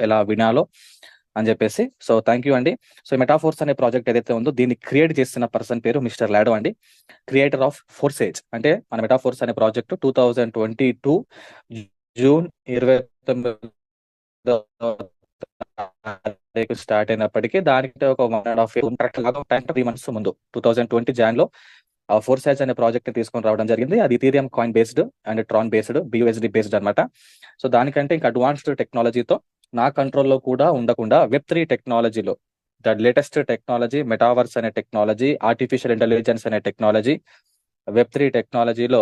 ఎలా వినాలో అని చెప్పేసి. సో థ్యాంక్ యూ అండి. సో మెటాఫోర్స్ అనే ప్రాజెక్ట్ ఏదైతే ఉందో దీన్ని క్రియేట్ చేస్తున్న పర్సన్ పేరు మిస్టర్ లాడో అండి, క్రియేటర్ ఆఫ్ ఫోర్సేజ్. అంటే మన మెటాఫోర్స్ అనే ప్రాజెక్ట్ 2022 జూన్ 29 స్టార్ట్ అయినప్పటికీ దానికి ఒక 1.5 మంత్స్ ముందు 2020 జాన్ లో ఫోర్సేజ్ అనే ప్రాజెక్ట్ ని తీసుకొని రావడం జరిగింది. అది Ethereum coin based and Tron based, BUSD based అనమాట. సో దానికంటే ఇంకా అడ్వాన్స్డ్ టెక్నాలజీతో నా కంట్రోల్లో కూడా ఉండకుండా Web3 టెక్నాలజీలో ద లేటెస్ట్ టెక్నాలజీ మెటావర్స్ అనే టెక్నాలజీ, ఆర్టిఫిషియల్ ఇంటెలిజెన్స్ అనే టెక్నాలజీ, Web3 టెక్నాలజీలో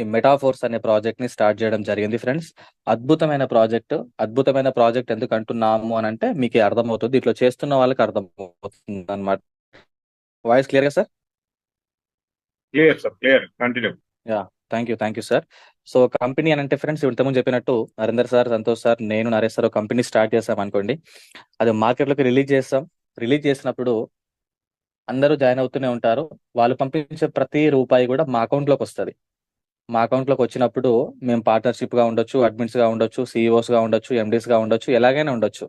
ఈ మెటాఫోర్స్ అనే ప్రాజెక్ట్ ని స్టార్ట్ చేయడం జరిగింది ఫ్రెండ్స్. అద్భుతమైన ప్రాజెక్ట్ ఎందుకు అంటున్నాము అని అంటే మీకు అర్థమవుతుంది, ఇట్లా చేస్తున్న వాళ్ళకి అర్థమవుతుంది అనమాట. వాయిస్ క్లియర్ గా sir? Clear sir, clear. Continue. Yeah, thank you sir. So company అని అంటే ఫ్రెండ్స్, ఇంతకుముందు చెప్పినట్టు నరేందర్ సార్, సంతోష్ సార్, నేను నరేష్ సార్ కంపెనీ స్టార్ట్ చేసాం అనుకోండి, అది మార్కెట్లోకి రిలీజ్ చేస్తాం. రిలీజ్ చేసినప్పుడు అందరూ జాయిన్ అవుతూనే ఉంటారు. వాళ్ళు పంపించే ప్రతి రూపాయి కూడా మా అకౌంట్లోకి వస్తుంది. మా అకౌంట్లోకి వచ్చినప్పుడు మేము పార్ట్నర్షిప్ గా ఉండొచ్చు, అడ్మిన్స్ గా ఉండొచ్చు, CEOs గా ఉండొచ్చు, MDs గా ఉండొచ్చు, ఎలాగైనా ఉండొచ్చు.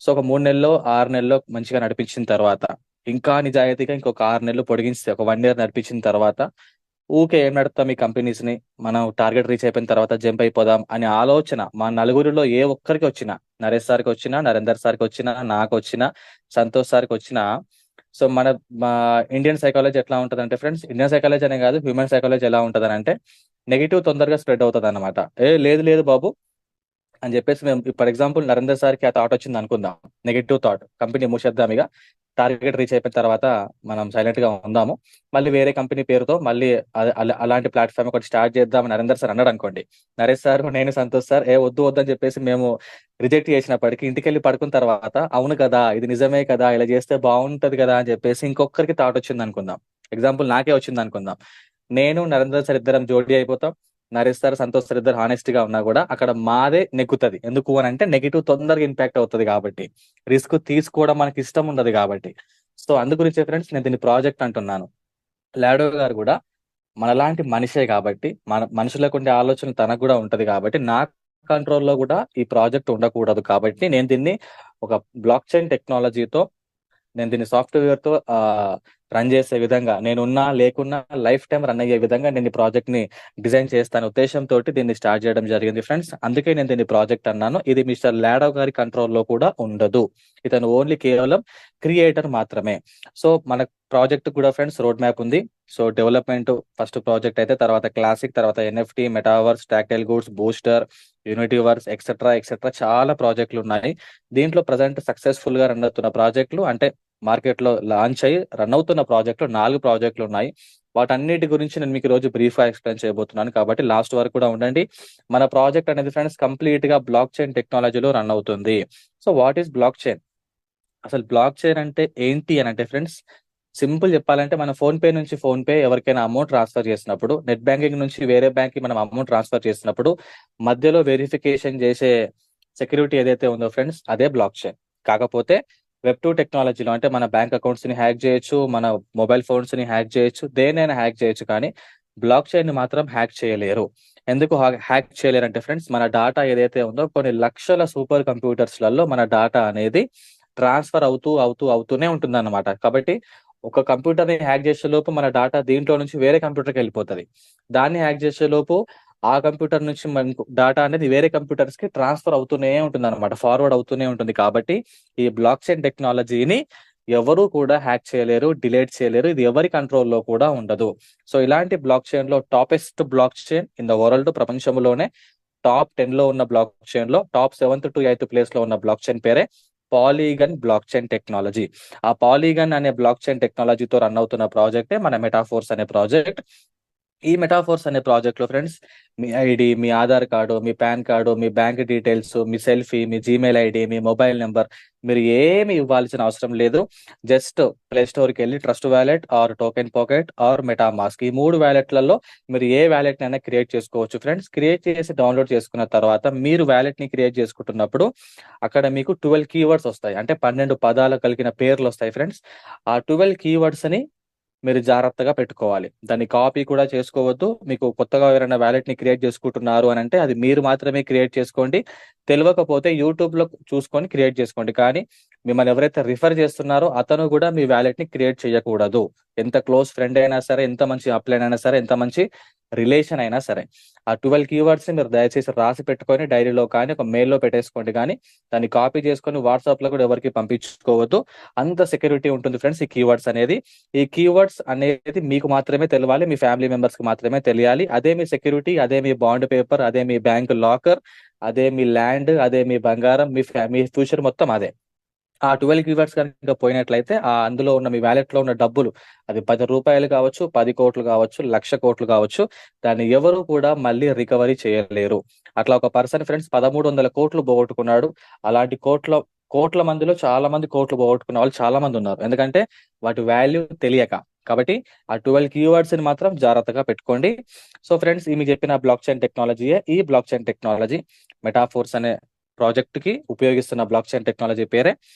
సో ఒక 3 నెలల్లో 6 నెలల్లో మంచిగా నడిపించిన తర్వాత, ఇంకా నిజాయితీగా ఇంకొక 6 నెలలు పొడిగిస్తే ఒక 1 year నడిపించిన తర్వాత, ఊకే ఏం నడుపుతాం ఈ కంపెనీస్ ని, మనం టార్గెట్ రీచ్ అయిపోయిన తర్వాత జంప్ అయిపోదాం అనే ఆలోచన మా నలుగురిలో ఏ ఒక్కరికి వచ్చినా, నరేష్ సార్కి వచ్చినా, నరేందర్ సార్కి వచ్చినా, నాకు వచ్చినా, సంతోష్ సార్కి వచ్చినా, సో మా ఇండియన్ సైకాలజీ ఎట్లా ఉంటుంది అంటే ఫ్రెండ్స్, ఇండియన్ సైకాలజీ అనే కాదు, హ్యూమన్ సైకాలజీ ఎలా ఉంటుంది అంటే నెగిటివ్ తొందరగా స్ప్రెడ్ అవుతుంది అనమాట. లేదు లేదు బాబు అని చెప్పేసి మేము, ఫర్ ఎగ్జాంపుల్ నరేందర్ సార్కి ఆ థాట్ వచ్చింది అనుకుందాం, నెగిటివ్ థాట్, కంపెనీ మూసేద్దాం, ఇక టార్గెట్ రీచ్ అయిపోయిన తర్వాత మనం సైలెంట్ గా ఉందాము, మళ్ళీ వేరే కంపెనీ పేరుతో మళ్ళీ అలాంటి ప్లాట్ఫామ్ ఒకటి స్టార్ట్ చేద్దాం నరేందర్ సార్ అన్నాడు అనుకోండి. నరేష్ సార్, నేను, సంతోష్ సార్ వద్దు అని చెప్పేసి మేము రిజెక్ట్ చేసినప్పటికీ ఇంటికి వెళ్ళి పడుకున్న తర్వాత అవును కదా, ఇది నిజమే కదా, ఇలా చేస్తే బాగుంటది కదా అని చెప్పేసి ఇంకొకరికి థాట్ వచ్చింది అనుకుందాం. ఎగ్జాంపుల్ నాకే వచ్చింది అనుకుందాం. నేను నరేందర్ సార్ ఇద్దరం జోడీ అయిపోతాం. నరేష్ సార్, సంతోష్ సార్ ఇద్దరు హానెస్ట్ గా ఉన్నా కూడా అక్కడ మాదే నెగ్గుతుంది. ఎందుకు అని అంటే నెగిటివ్ తొందరగా ఇంపాక్ట్ అవుతుంది కాబట్టి, రిస్క్ తీసుకోవడం మనకి ఇష్టం ఉండదు కాబట్టి. సో అందు గురించి ఫ్రెండ్స్ నేను దీన్ని ప్రాజెక్ట్ అంటున్నాను. లాడో గారు కూడా మనలాంటి మనిషే కాబట్టి, మన మనుషులకు ఉండే ఆలోచన తనకు కూడా ఉంటది కాబట్టి, నా కంట్రోల్లో కూడా ఈ ప్రాజెక్ట్ ఉండకూడదు కాబట్టి నేను దీన్ని ఒక బ్లాక్ చైన్ టెక్నాలజీతో, నేను దీన్ని సాఫ్ట్వేర్ తో రన్ చేసే విధంగా, నేనున్నా లేకున్నా లైఫ్ టైం రన్ అయ్యే విధంగా నేను ఈ ప్రాజెక్ట్ ని డిజైన్ చేస్తాను ఉద్దేశంతో దీన్ని స్టార్ట్ చేయడం జరిగింది ఫ్రెండ్స్. అందుకే నేను దీన్ని ప్రాజెక్ట్ అన్నాను. ఇది మిస్టర్ లాడో గారి కంట్రోల్లో కూడా ఉండదు, ఇతను ఓన్లీ కేవలం క్రియేటర్ మాత్రమే. సో మన ప్రాజెక్ట్ కూడా ఫ్రెండ్స్ రోడ్ మ్యాప్ ఉంది. సో డెవలప్మెంట్ ఫస్ట్ ప్రాజెక్ట్ అయితే, తర్వాత క్లాసిక్, తర్వాత NFT, metaverse, tactile goods, booster, unityverse, etcetera చాలా ప్రాజెక్టులు ఉన్నాయి. దీంట్లో ప్రజెంట్ సక్సెస్ఫుల్ గా రన్ అవుతున్న ప్రాజెక్టులు అంటే మార్కెట్ లో లాంచ్ అయ్యి రన్ అవుతున్న ప్రాజెక్టులు 4 ప్రాజెక్టులు ఉన్నాయి. వాటన్నిటి గురించి నేను మీకు రోజు బ్రీఫ్ గా ఎక్స్ప్లెయిన్ చేయబోతున్నాను కాబట్టి లాస్ట్ వరకు కూడా ఉండండి. మన ప్రాజెక్ట్ అనేది ఫ్రెండ్స్ కంప్లీట్ గా బ్లాక్ చైన్ టెక్నాలజీలో రన్ అవుతుంది. So what is block chain? అసలు బ్లాక్ చైన్ అంటే ఏంటి అని అంటే ఫ్రెండ్స్, సింపుల్ చెప్పాలంటే మన ఫోన్ పే నుంచి ఎవరికైనా అమౌంట్ ట్రాన్స్ఫర్ చేసినప్పుడు, నెట్ బ్యాంకింగ్ నుంచి వేరే బ్యాంక్ కి మనం అమౌంట్ ట్రాన్స్ఫర్ చేసినప్పుడు మధ్యలో వెరిఫికేషన్ చేసే సెక్యూరిటీ ఏదైతే ఉందో ఫ్రెండ్స్, అదే బ్లాక్ చైన్. కాకపోతే Web2 టెక్నాలజీలో అంటే మన బ్యాంక్ అకౌంట్స్ ని హ్యాక్ చేయొచ్చు, మన మొబైల్ ఫోన్స్ ని హ్యాక్ చేయొచ్చు, దేనైనా హ్యాక్ చేయొచ్చు, కానీ బ్లాక్ చైన్ ని మాత్రం హ్యాక్ చేయలేరు. ఎందుకు హ్యాక్ చేయలేరు అంటే ఫ్రెండ్స్, మన డాటా ఏదైతే ఉందో కొన్ని లక్షల సూపర్ కంప్యూటర్స్లలో మన డాటా అనేది ట్రాన్స్ఫర్ అవుతూనే ఉంటుంది అన్నమాట. కాబట్టి ఒక కంప్యూటర్ ని హ్యాక్ చేసే లోపు మన డాటా దీంట్లో నుంచి వేరే కంప్యూటర్కి వెళ్ళిపోతుంది. దాన్ని హ్యాక్ చేసే లోపు ఆ కంప్యూటర్ నుంచి మనకు డాటా అనేది వేరే కంప్యూటర్స్ కి ట్రాన్స్ఫర్ అవుతూనే ఉంటుంది అనమాట, ఫార్వర్డ్ అవుతూనే ఉంటుంది. కాబట్టి ఈ బ్లాక్ చైన్ టెక్నాలజీని ఎవరు కూడా హ్యాక్ చేయలేరు, డిలీట్ చేయలేరు, ఇది ఎవరి కంట్రోల్లో కూడా ఉండదు. సో ఇలాంటి బ్లాక్ చైన్ లో toppest block chain in the world, ప్రపంచంలోనే టాప్ 10 లో ఉన్న బ్లాక్ చైన్ లో top 7th to 8th place లో ఉన్న బ్లాక్ చైన్ పేరే పాలీగన్ బ్లాక్ చైన్ టెక్నాలజీ. ఆ పాలీగన్ అనే బ్లాక్ చైన్ టెక్నాలజీతో రన్ అవుతున్న ప్రాజెక్టే మన మెటాఫోర్స్ అనే ప్రాజెక్ట్. ఈ మెటాఫోర్స్ అనే ప్రాజెక్ట్ లో ఫ్రెండ్స్, మీ ఐడి, మీ ఆధార్ కార్డు, మీ పాన్ కార్డు, మీ బ్యాంక్ డీటెయిల్స్, మీ సెల్ఫీ, మీ జీమెయిల్ ఐడి, మీ మొబైల్ నెంబర్, మీరు ఏమి ఇవ్వాల్సిన అవసరం లేదు. జస్ట్ ప్లే స్టోర్కి వెళ్ళి Trust Wallet or Token Pocket or MetaMask, ఈ 3 వ్యాలెట్లలో మీరు ఏ వ్యాలెట్ అయినా క్రియేట్ చేసుకోవచ్చు ఫ్రెండ్స్. క్రియేట్ చేసి డౌన్లోడ్ చేసుకున్న తర్వాత మీరు వ్యాలెట్ ని క్రియేట్ చేసుకుంటున్నప్పుడు అక్కడ మీకు 12 కీవర్డ్స్ వస్తాయి, అంటే 12 పదాలు కలిగిన పేర్లు వస్తాయి ఫ్రెండ్స్. ఆ 12 కీవర్డ్స్ ని మీరు జాగ్రత్తగా పెట్టుకోవాలి. దాన్ని కాపీ కూడా చేసుకోవద్దు. మీకు కొత్తగా ఎవరైనా వ్యాలెట్ ని క్రియేట్ చేసుకుంటున్నారు అని అంటే అది మీరు మాత్రమే క్రియేట్ చేసుకోండి. తెలియకపోతే యూట్యూబ్ లో చూసుకొని క్రియేట్ చేసుకోండి. కానీ మిమ్మల్ని ఎవరైతే రిఫర్ చేస్తున్నారో అతను కూడా మీ వ్యాలెట్ ని క్రియేట్ చేయకూడదు. ఎంత క్లోజ్ ఫ్రెండ్ అయినా సరే, ఎంత మంచి అప్లైన్ అయినా సరే, ఎంత మంచి రిలేషన్ అయినా సరే, ఆ 12 కీవర్డ్స్ ని మీరు దయచేసి రాసి పెట్టుకొని డైరీలో కానీ ఒక మెయిల్లో పెట్టేసుకోండి. కానీ దాన్ని కాపీ చేసుకొని వాట్సాప్ లో కూడా ఎవరికి పంపించుకోవద్దు. అంత సెక్యూరిటీ ఉంటుంది ఫ్రెండ్స్ ఈ కీవర్డ్స్ అనేది. ఈ కీవర్డ్స్ అనేది మీకు మాత్రమే తెలియాలి, మీ ఫ్యామిలీ మెంబర్స్ కి మాత్రమే తెలియాలి. అదే మీ సెక్యూరిటీ, అదే మీ బాండ్ పేపర్, అదే మీ బ్యాంక్ లాకర్, అదే మీ ల్యాండ్, అదే మీ బంగారం, మీ ఫ్యూచర్ మొత్తం అదే. ఆ 12 కీవర్డ్స్ కనుక పోయినట్లయితే అందులో ఉన్న మీ వ్యాలెట్ లో ఉన్న డబ్బులు, అది 10 రూపాయలు కావచ్చు, 10 కోట్లు కావచ్చు, 1,00,000 కోట్లు కావచ్చు, దాన్ని ఎవరు కూడా మళ్ళీ రికవరీ చేయలేరు. అట్లా ఒక పర్సన్ ఫ్రెండ్స్ 1300 కోట్లు పోగొట్టుకున్నాడు. అలాంటి కోట్ల మందిలో చాలా మంది కోట్లు పోగొట్టుకున్న వాళ్ళు చాలా మంది ఉన్నారు. ఎందుకంటే వాటి వాల్యూ తెలియక. కాబట్టి ఆ 12 కీవర్డ్స్ ని మాత్రం జాగ్రత్తగా పెట్టుకోండి. సో ఫ్రెండ్స్, మీకు చెప్పిన బ్లాక్ చైన్ టెక్నాలజీయే ఈ బ్లాక్ చైన్ టెక్నాలజీ. మెటాఫోర్స్ అనే ప్రాజెక్ట్ కి ఉపయోగిస్తున్న బ్లాక్ చైన్ టెక్నాలజీ పేరే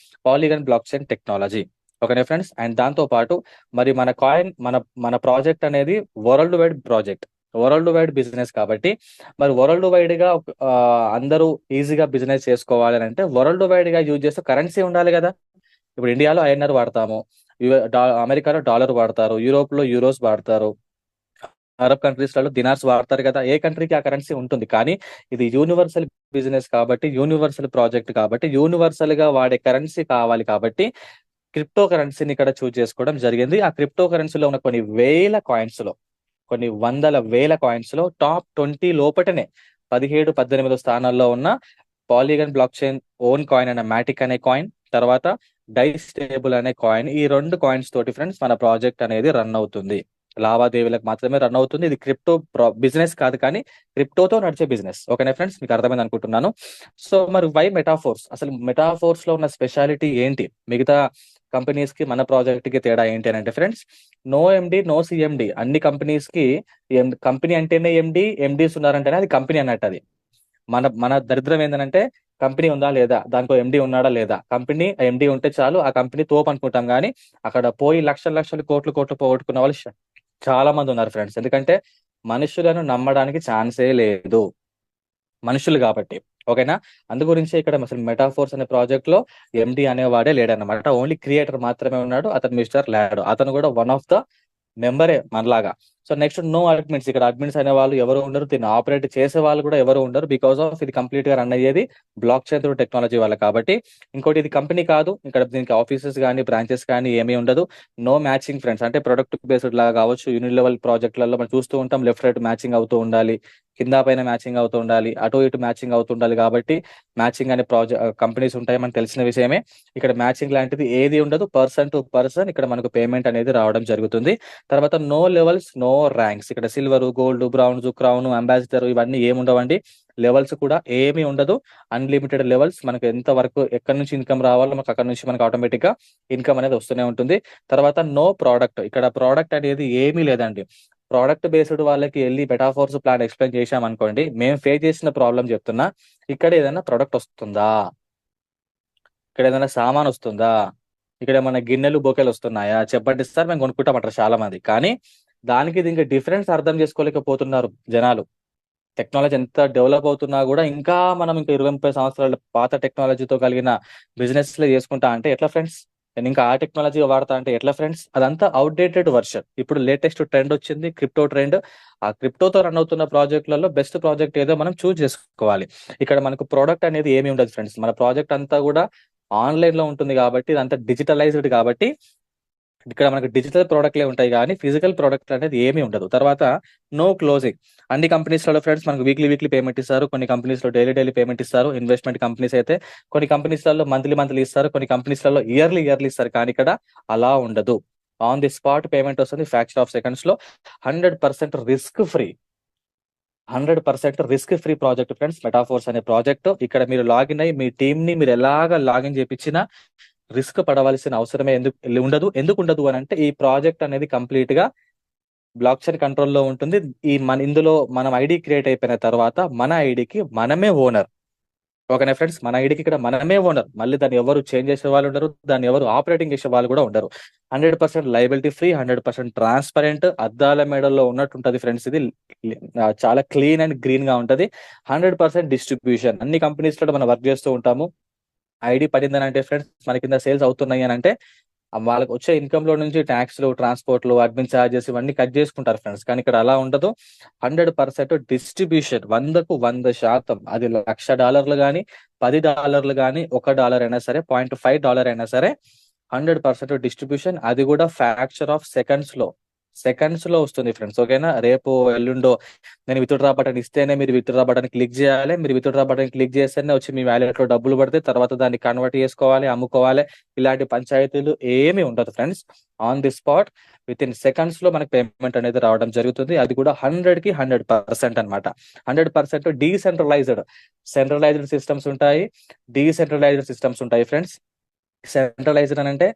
పాలిగన్ బ్లాక్ చైన్ టెక్నాలజీ. ఓకేనా ఫ్రెండ్స్? అండ్ దాంతో పాటు మరి మన కాయిన్ మన ప్రాజెక్ట్ అనేది world wide project, world wide business. కాబట్టి మరి వరల్డ్ వైడ్ గా అందరూ ఈజీగా బిజినెస్ చేసుకోవాలి అంటే వరల్డ్ వైడ్ గా యూజ్ చేస్తే కరెన్సీ ఉండాలి కదా. ఇప్పుడు ఇండియాలో ఐఎన్ఆర్ వాడతాము, అమెరికాలో డాలర్ వాడతారు, యూరోప్ లో యూరోస్ వాడతారు, అరబ్ కంట్రీస్ లలో దినార్స్ వాడతారు కదా. ఏ కంట్రీకి ఆ కరెన్సీ ఉంటుంది. కానీ ఇది యూనివర్సల్ బిజినెస్ కాబట్టి, యూనివర్సల్ ప్రాజెక్ట్ కాబట్టి, యూనివర్సల్ గా వాడే కరెన్సీ కావాలి కాబట్టి క్రిప్టో కరెన్సీని ఇక్కడ చూజ్ చేసుకోవడం జరిగింది. ఆ క్రిప్టో కరెన్సీలో ఉన్న కొన్ని వేల కాయిన్స్ లో, కొన్ని వందల వేల కాయిన్స్ లో టాప్ 20 లోపటనే 17-18 స్థానాల్లో ఉన్న polygon block chain own coin అనే మ్యాటిక్ అనే కాయిన్, తర్వాత డైస్ స్టేబుల్ అనే కాయిన్, ఈ 2 కాయిన్స్ తోటి ఫ్రెండ్స్ మన ప్రాజెక్ట్ అనేది రన్ అవుతుంది. లావాదేవీలకు మాత్రమే రన్ అవుతుంది. ఇది క్రిప్టో బిజినెస్ కాదు, కానీ క్రిప్టోతో నడిచే బిజినెస్. ఓకేనా ఫ్రెండ్స్? మీకు అర్థమైంది అనుకుంటున్నాను. సో మరి వై మెటాఫోర్స్? అసలు మెటాఫోర్స్ లో ఉన్న స్పెషాలిటీ ఏంటి? మిగతా కంపెనీస్ కి మన ప్రాజెక్ట్ కి తేడా ఏంటి అని అంటే ఫ్రెండ్స్, నో ఎండి నో సిఎండి. అన్ని కంపెనీస్ కి కంపెనీ అంటేనే ఎండీస్ ఉన్నారంటేనే అది కంపెనీ అన్నట్టు. అది మన దరిద్రం ఏంటంటే కంపెనీ ఉందా లేదా, దానికో ఎండి ఉన్నాడా లేదా, కంపెనీ ఎండి ఉంటే చాలు ఆ కంపెనీ తోపు అనుకుంటాం. కానీ అక్కడ పోయి లక్షల లక్షలు కోట్లు పోగొట్టుకున్న వాళ్ళు చాలా మంది ఉన్నారు ఫ్రెండ్స్. ఎందుకంటే మనుషులను నమ్మడానికి ఛాన్సే లేదు, మనుషులు కాబట్టి. ఓకేనా? అందు గురించి ఇక్కడ అసలు మెటాఫోర్స్ అనే ప్రాజెక్ట్ లో ఎండి అనేవాడే లేడన్నమాట. ఓన్లీ క్రియేటర్ మాత్రమే ఉన్నాడు, అతను మిస్టర్ ల్యాడో. అతను కూడా వన్ ఆఫ్ ద మెంబరే మనలాగా. So next no admins. ఇక్కడ అడ్మిన్స్ అనే వాళ్ళు ఎవరు ఉండరు, దీన్ని ఆపరేట్ చేసే వాళ్ళు కూడా ఎవరు ఉండరు. బికాస్ ఆఫ్ ఇది కంప్లీట్ గా రన్ అయ్యేది బ్లాక్ చైన్ త్రూ టెక్నాలజీ వల్ల. కాబట్టి ఇంకోటి, ఇది కంపెనీ కాదు, ఇక్కడ దీనికి ఆఫీసెస్ కానీ బ్రాంచెస్ కానీ ఏమీ ఉండదు. No matching friends. అంటే ప్రొడక్ట్ బేస్డ్ లాగా కావచ్చు, యూనిట్ లెవెల్ ప్రాజెక్టులలో మనం చూస్తూ ఉంటాం, లెఫ్ట్ రైట్ మ్యాచింగ్ అవుతూ ఉండాలి, కింద పైన మ్యాచింగ్ అవుతూ ఉండాలి, అటు ఇటు మ్యాచింగ్ అవుతూ ఉండాలి. కాబట్టి మ్యాచింగ్ అనే కంపెనీస్ ఉంటాయి, మనకు తెలిసిన విషయమే. ఇక్కడ మ్యాచింగ్ లాంటిది ఏది ఉండదు. పర్సన్ టు పర్సన్ ఇక్కడ మనకు పేమెంట్ అనేది రావడం జరుగుతుంది. తర్వాత నో లెవెల్స్ నో ర్యాంక్స్. ఇక్కడ silver, gold, browns, crown, ambassador ఇవన్నీ ఏమి ఉండవండి. లెవెల్స్ కూడా ఏమీ ఉండదు. Unlimited levels. మనకు ఎంత వరకు ఎక్కడి నుంచి ఇన్కమ్ రావాలో మనకు అక్కడ నుంచి మనకు ఆటోమేటిక్ గా ఇన్కమ్ అనేది వస్తూనే ఉంటుంది. తర్వాత నో ప్రోడక్ట్. ఇక్కడ ప్రోడక్ట్ అనేది ఏమీ లేదండి. ప్రోడక్ట్ బేస్డ్ వాళ్ళకి వెళ్ళి మెటాఫోర్స్ ప్లాన్ ఎక్స్ప్లెయిన్ చేశాం అనుకోండి, మేము ఫేస్ చేసిన ప్రాబ్లం చెప్తున్నా. ఇక్కడ ఏదైనా ప్రోడక్ట్ వస్తుందా, ఇక్కడ ఏదైనా సామాన్ వస్తుందా, ఇక్కడ ఏమైనా గిన్నెలు బొకేలు వస్తున్నాయా చెప్పండి సార్, మేము కొనుక్కుంటామంటారు చాలా మంది. కానీ దానికి దీనికి డిఫరెన్స్ అర్థం చేసుకోలేకపోతున్నారు జనాలు. టెక్నాలజీ ఎంత డెవలప్ అవుతున్నా కూడా ఇంకా మనం ఇంకా 20-30 సంవత్సరాల పాత టెక్నాలజీతో కలిగిన బిజినెస్ లో చేసుకుంటా అంటే ఎట్లా ఫ్రెండ్స్? నేను ఇంకా ఆ టెక్నాలజీ వాడతా అంటే ఎట్లా ఫ్రెండ్స్? అదంతా అవుట్డేటెడ్ వర్షన్. ఇప్పుడు లేటెస్ట్ ట్రెండ్ వచ్చింది, క్రిప్టో ట్రెండ్. ఆ క్రిప్టోతో రన్ అవుతున్న ప్రాజెక్టులలో బెస్ట్ ప్రాజెక్ట్ ఏదో మనం చూస్ చేసుకోవాలి. ఇక్కడ మనకు ప్రోడక్ట్ అనేది ఏమి ఉండదు ఫ్రెండ్స్. మన ప్రాజెక్ట్ అంతా కూడా ఆన్లైన్ లో ఉంటుంది కాబట్టి, ఇదంతా డిజిటలైజ్డ్ కాబట్టి ఇక్కడ మనకు డిజిటల్ ప్రోడక్ట్లే ఉంటాయి కానీ ఫిజికల్ ప్రోడక్ట్ అనేది ఏమీ ఉండదు. తర్వాత నో క్లోజింగ్. అన్ని కంపెనీస్ లో ఫ్రెండ్స్ మనకు వీక్లీ పేమెంట్ ఇస్తారు, కొన్ని కంపెనీస్ లో డైలీ పేమెంట్ ఇస్తారు. ఇన్వెస్ట్మెంట్ కంపెనీస్ అయితే కొన్ని కంపెనీస్ లలో మంత్లీ ఇస్తారు, కొన్ని కంపెనీస్ లలో ఇయర్లీ ఇస్తారు. కానీ ఇక్కడ అలా ఉండదు. ఆన్ ది స్పాట్ పేమెంట్ వస్తుంది, ఫ్రాక్షన్ ఆఫ్ సెకండ్స్ లో. 100% risk free, 100% risk free project friends metaphors అనే ప్రాజెక్ట్. ఇక్కడ మీరు లాగిన్ అయ్యి మీ టీమ్ ని మీరు ఎలాగ లాగిన్ చేయించినా రిస్క్ పడవలసిన అవసరమే ఎందుకు ఉండదు అని అంటే, ఈ ప్రాజెక్ట్ అనేది కంప్లీట్ గా బ్లాక్ చైన్ కంట్రోల్లో ఉంటుంది. ఇందులో మనం ఐడి క్రియేట్ అయిపోయిన తర్వాత మన ఐడికి మనమే ఓనర్. ఓకేనా ఫ్రెండ్స్, మన ఐడికి ఇక్కడ మనమే ఓనర్, మళ్ళీ దాన్ని ఎవరు చేంజ్ చేసే వాళ్ళు ఉండరు, దాన్ని ఎవరు ఆపరేటింగ్ చేసే వాళ్ళు కూడా ఉండరు. 100% లైబిలిటీ ఫ్రీ, 100% ట్రాన్స్పరెంట్, అద్దాల మెడల్లో ఉన్నట్టు ఉంటది ఫ్రెండ్స్. ఇది చాలా క్లీన్ అండ్ గ్రీన్ గా ఉంటది. 100% డిస్ట్రిబ్యూషన్. అన్ని కంపెనీస్ లో మనం వర్క్ చేస్తూ ఉంటాము. ఐడి పడిందని అంటే ఫ్రెండ్స్ మన కింద సేల్స్ అవుతున్నాయి అని అంటే వాళ్ళకి వచ్చే ఇన్కమ్ లో నుంచి ట్యాక్స్లు, ట్రాన్స్పోర్ట్లు, అడ్మిన్ ఛార్జెస్ ఇవన్నీ కట్ చేసుకుంటారు ఫ్రెండ్స్. కానీ ఇక్కడ అలా ఉండదు. 100% డిస్ట్రిబ్యూషన్, 100%. అది $1,00,000 కానీ, $10 కానీ, $1 అయినా సరే, $0.5 అయినా సరే, 100% డిస్ట్రిబ్యూషన్. అది కూడా ఫ్రాక్చర్ ఆఫ్ సెకండ్స్ లో వస్తుంది ఫ్రెండ్స్. ఓకేనా, రేపు ఎల్లుండో నేను విత్డ్రా బటన్ ఇస్తేనే మీరు విత్డ్రా బటన్ క్లిక్ చేయాలి. మీరు విత్డ్రా బటన్ క్లిక్ చేస్తేనే వచ్చి మీ వ్యాలెట్ లో డబ్బులు పడితే తర్వాత దాన్ని కన్వర్ట్ చేసుకోవాలి, అమ్ముకోవాలి. ఇలాంటి పంచాయతీలు ఏమీ ఉండదు friends. On the spot with in seconds లో మనకి పేమెంట్ అనేది రావడం జరుగుతుంది. అది కూడా 100కి 100% అనమాట. 100% డీసెంట్రలైజ్డ్. సెంట్రలైజ్డ్ సిస్టమ్స్ ఉంటాయి, డీసెంట్రలైజ్డ్ సిస్టమ్స్ ఉంటాయి ఫ్రెండ్స్. సెంట్రలైజ్డ్ అని అంటే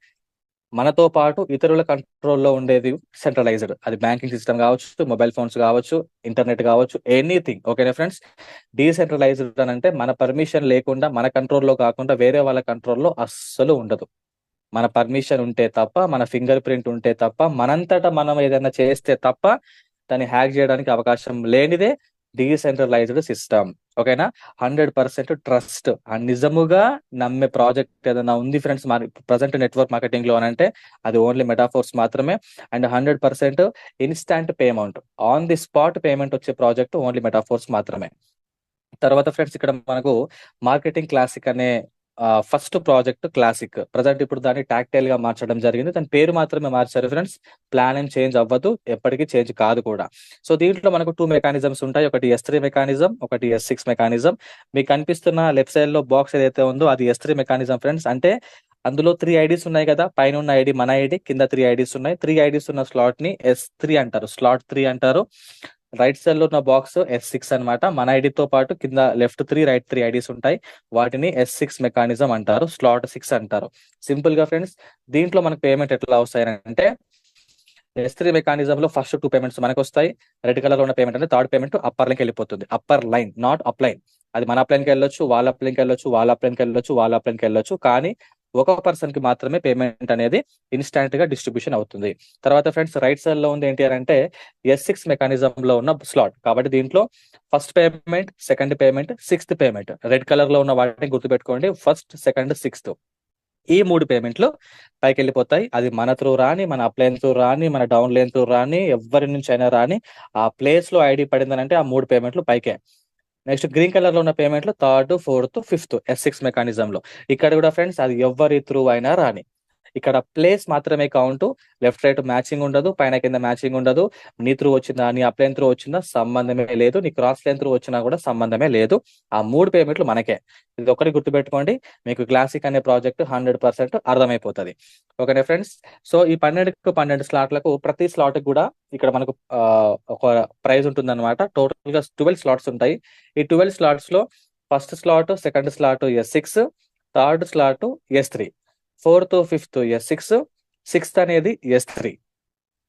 మనతో పాటు ఇతరుల కంట్రోల్లో ఉండేది సెంట్రలైజ్డ్. అది బ్యాంకింగ్ సిస్టమ్ కావచ్చు, మొబైల్ ఫోన్స్ కావచ్చు, ఇంటర్నెట్ కావచ్చు, ఎనీథింగ్. ఓకేనా ఫ్రెండ్స్. డీసెంట్రలైజ్డ్ అని అంటే మన పర్మిషన్ లేకుండా, మన కంట్రోల్లో కాకుండా వేరే వాళ్ళ కంట్రోల్లో అస్సలు ఉండదు. మన పర్మిషన్ ఉంటే తప్ప, మన ఫింగర్ ప్రింట్ ఉంటే తప్ప, మనంతటా మనం ఏదైనా చేస్తే తప్ప దాన్ని హ్యాక్ చేయడానికి అవకాశం లేనిదే డీసెంట్రలైజ్డ్ సిస్టమ్. ఓకేనా. 100% ట్రస్ట్. నిజముగా నమ్మే ప్రాజెక్ట్ ఏదైనా ఉంది ఫ్రెండ్స్ ప్రజెంట్ నెట్వర్క్ మార్కెటింగ్ లో అని అంటే అది ఓన్లీ మెటాఫోర్స్ మాత్రమే. And 100% instant payment, on the spot payment వచ్చే ప్రాజెక్ట్ ఓన్లీ మెటాఫోర్స్ మాత్రమే. తర్వాత ఫ్రెండ్స్ ఇక్కడ మనకు మార్కెటింగ్ క్లాసిక్ అనే ఫస్ట్ ప్రాజెక్ట్ క్లాసిక్. ప్రజెంట్ ఇప్పుడు దాన్ని టాక్టైల్ గా మార్చడం జరిగింది. దాని పేరు మాత్రమే మార్చారు ఫ్రెండ్స్. ప్లాన్ ఏం చేంజ్ అవ్వదు, ఎప్పటికీ చేంజ్ కాదు కూడా. సో దీంట్లో మనకు 2 మెకానిజమ్స్ ఉంటాయి. ఒకటి S3 మెకానిజం, ఒకటి S6 మెకానిజం. మీకు కనిపిస్తున్న లెఫ్ట్ సైడ్ లో బాక్స్ ఏదైతే ఉందో అది S3 మెకానిజం ఫ్రెండ్స్. అంటే అందులో 3 ఐడీస్ ఉన్నాయి కదా, పైన ఉన్న ఐడి మన ఐడి, కింద 3 ఐడీస్ ఉన్నాయి. 3 ఐడీస్ ఉన్న స్లాట్ ని S3 అంటారు, స్లాట్ 3 అంటారు. రైట్ సైడ్ లో ఉన్న బాక్స్ S6 అన్నమాట. మన ఐడితో పాటు కింద లెఫ్ట్ 3, రైట్ 3 ఐడీస్ ఉంటాయి. వాటిని S6 మెకానిజం అంటారు, స్లాట్ 6 అంటారు. సింపుల్ గా ఫ్రెండ్స్ దీంట్లో మనకు పేమెంట్ ఎట్లా వస్తాయంటే S3 మెకానిజం లో ఫస్ట్ 2 పేమెంట్స్ మనకు వస్తాయి. రెడ్ కలర్ లో ఉన్న పేమెంట్ అంటే థర్డ్ పేమెంట్ అప్పర్ లైన్కి వెళ్ళిపోతుంది. Upper line, not up line. అది మన అప్ లైన్కి వెళ్ళొచ్చు, వాళ్ళ అప్ లైన్కి వెళ్ళొచ్చు, వాళ్ళ అప్ లైన్కి వెళ్ళొచ్చు, వాళ్ళ అప్ లైన్కి వెళ్ళొచ్చు. కానీ ఒక పర్సన్ కి మాత్రమే పేమెంట్ అనేది ఇన్స్టాంట్ గా డిస్ట్రిబ్యూషన్ అవుతుంది. తర్వాత ఫ్రెండ్స్ రైట్ సైడ్ లో ఉంది ఏంటి అంటే S6 మెకానిజం లో ఉన్న స్లాట్. కాబట్టి దీంట్లో first payment, second payment, sixth payment, red colour లో ఉన్న వాటిని గుర్తుపెట్టుకోండి. ఫస్ట్, సెకండ్, సిక్స్త్, ఈ 3 పేమెంట్లు పైకి వెళ్ళిపోతాయి. అది మన త్రూ రాని, మన అప్ లైన్ త్రూ రాని, మన డౌన్ లైన్ త్రూ రాని, ఎవరి నుంచి అయినా రాని, ఆ ప్లేస్ లో ఐడి పడిందని అంటే ఆ 3 పేమెంట్లు పైకే. నెక్స్ట్ గ్రీన్ కలర్ లో ఉన్న పేమెంట్లు third, fourth, fifth S6 mechanism లో. ఇక్కడ కూడా ఫ్రెండ్స్ అది ఎవరి త్రూ అయినా రాని. ఇక్కడ ప్లేస్ మాత్రమే కౌంట్, లెఫ్ట్ రైట్ మ్యాచింగ్ ఉండదు, పైన కింద మ్యాచింగ్ ఉండదు. నీ త్రూ వచ్చిందా, నీ అప్ లైన్ త్రూ వచ్చిందా సంబంధమే లేదు, నీ క్రాస్ లైన్ త్రూ వచ్చినా కూడా సంబంధమే లేదు. ఆ 3 పేమెంట్లు మనకే. ఇది ఒకటి గుర్తుపెట్టుకోండి, మీకు క్లాసిక్ అనే ప్రాజెక్ట్ 100% అర్థమైపోతుంది. ఓకేనా ఫ్రెండ్స్. సో ఈ 12 స్లాట్లకు ప్రతి స్లాట్ కూడా ఇక్కడ మనకు ఒక ప్రైజ్ ఉంటుంది అనమాట. టోటల్ గా 12 స్లాట్స్ ఉంటాయి. ఈ 12 స్లాట్స్ లో first slot, second slot S6, third slot S3, fourth, fifth S6, sixth అనేది S3,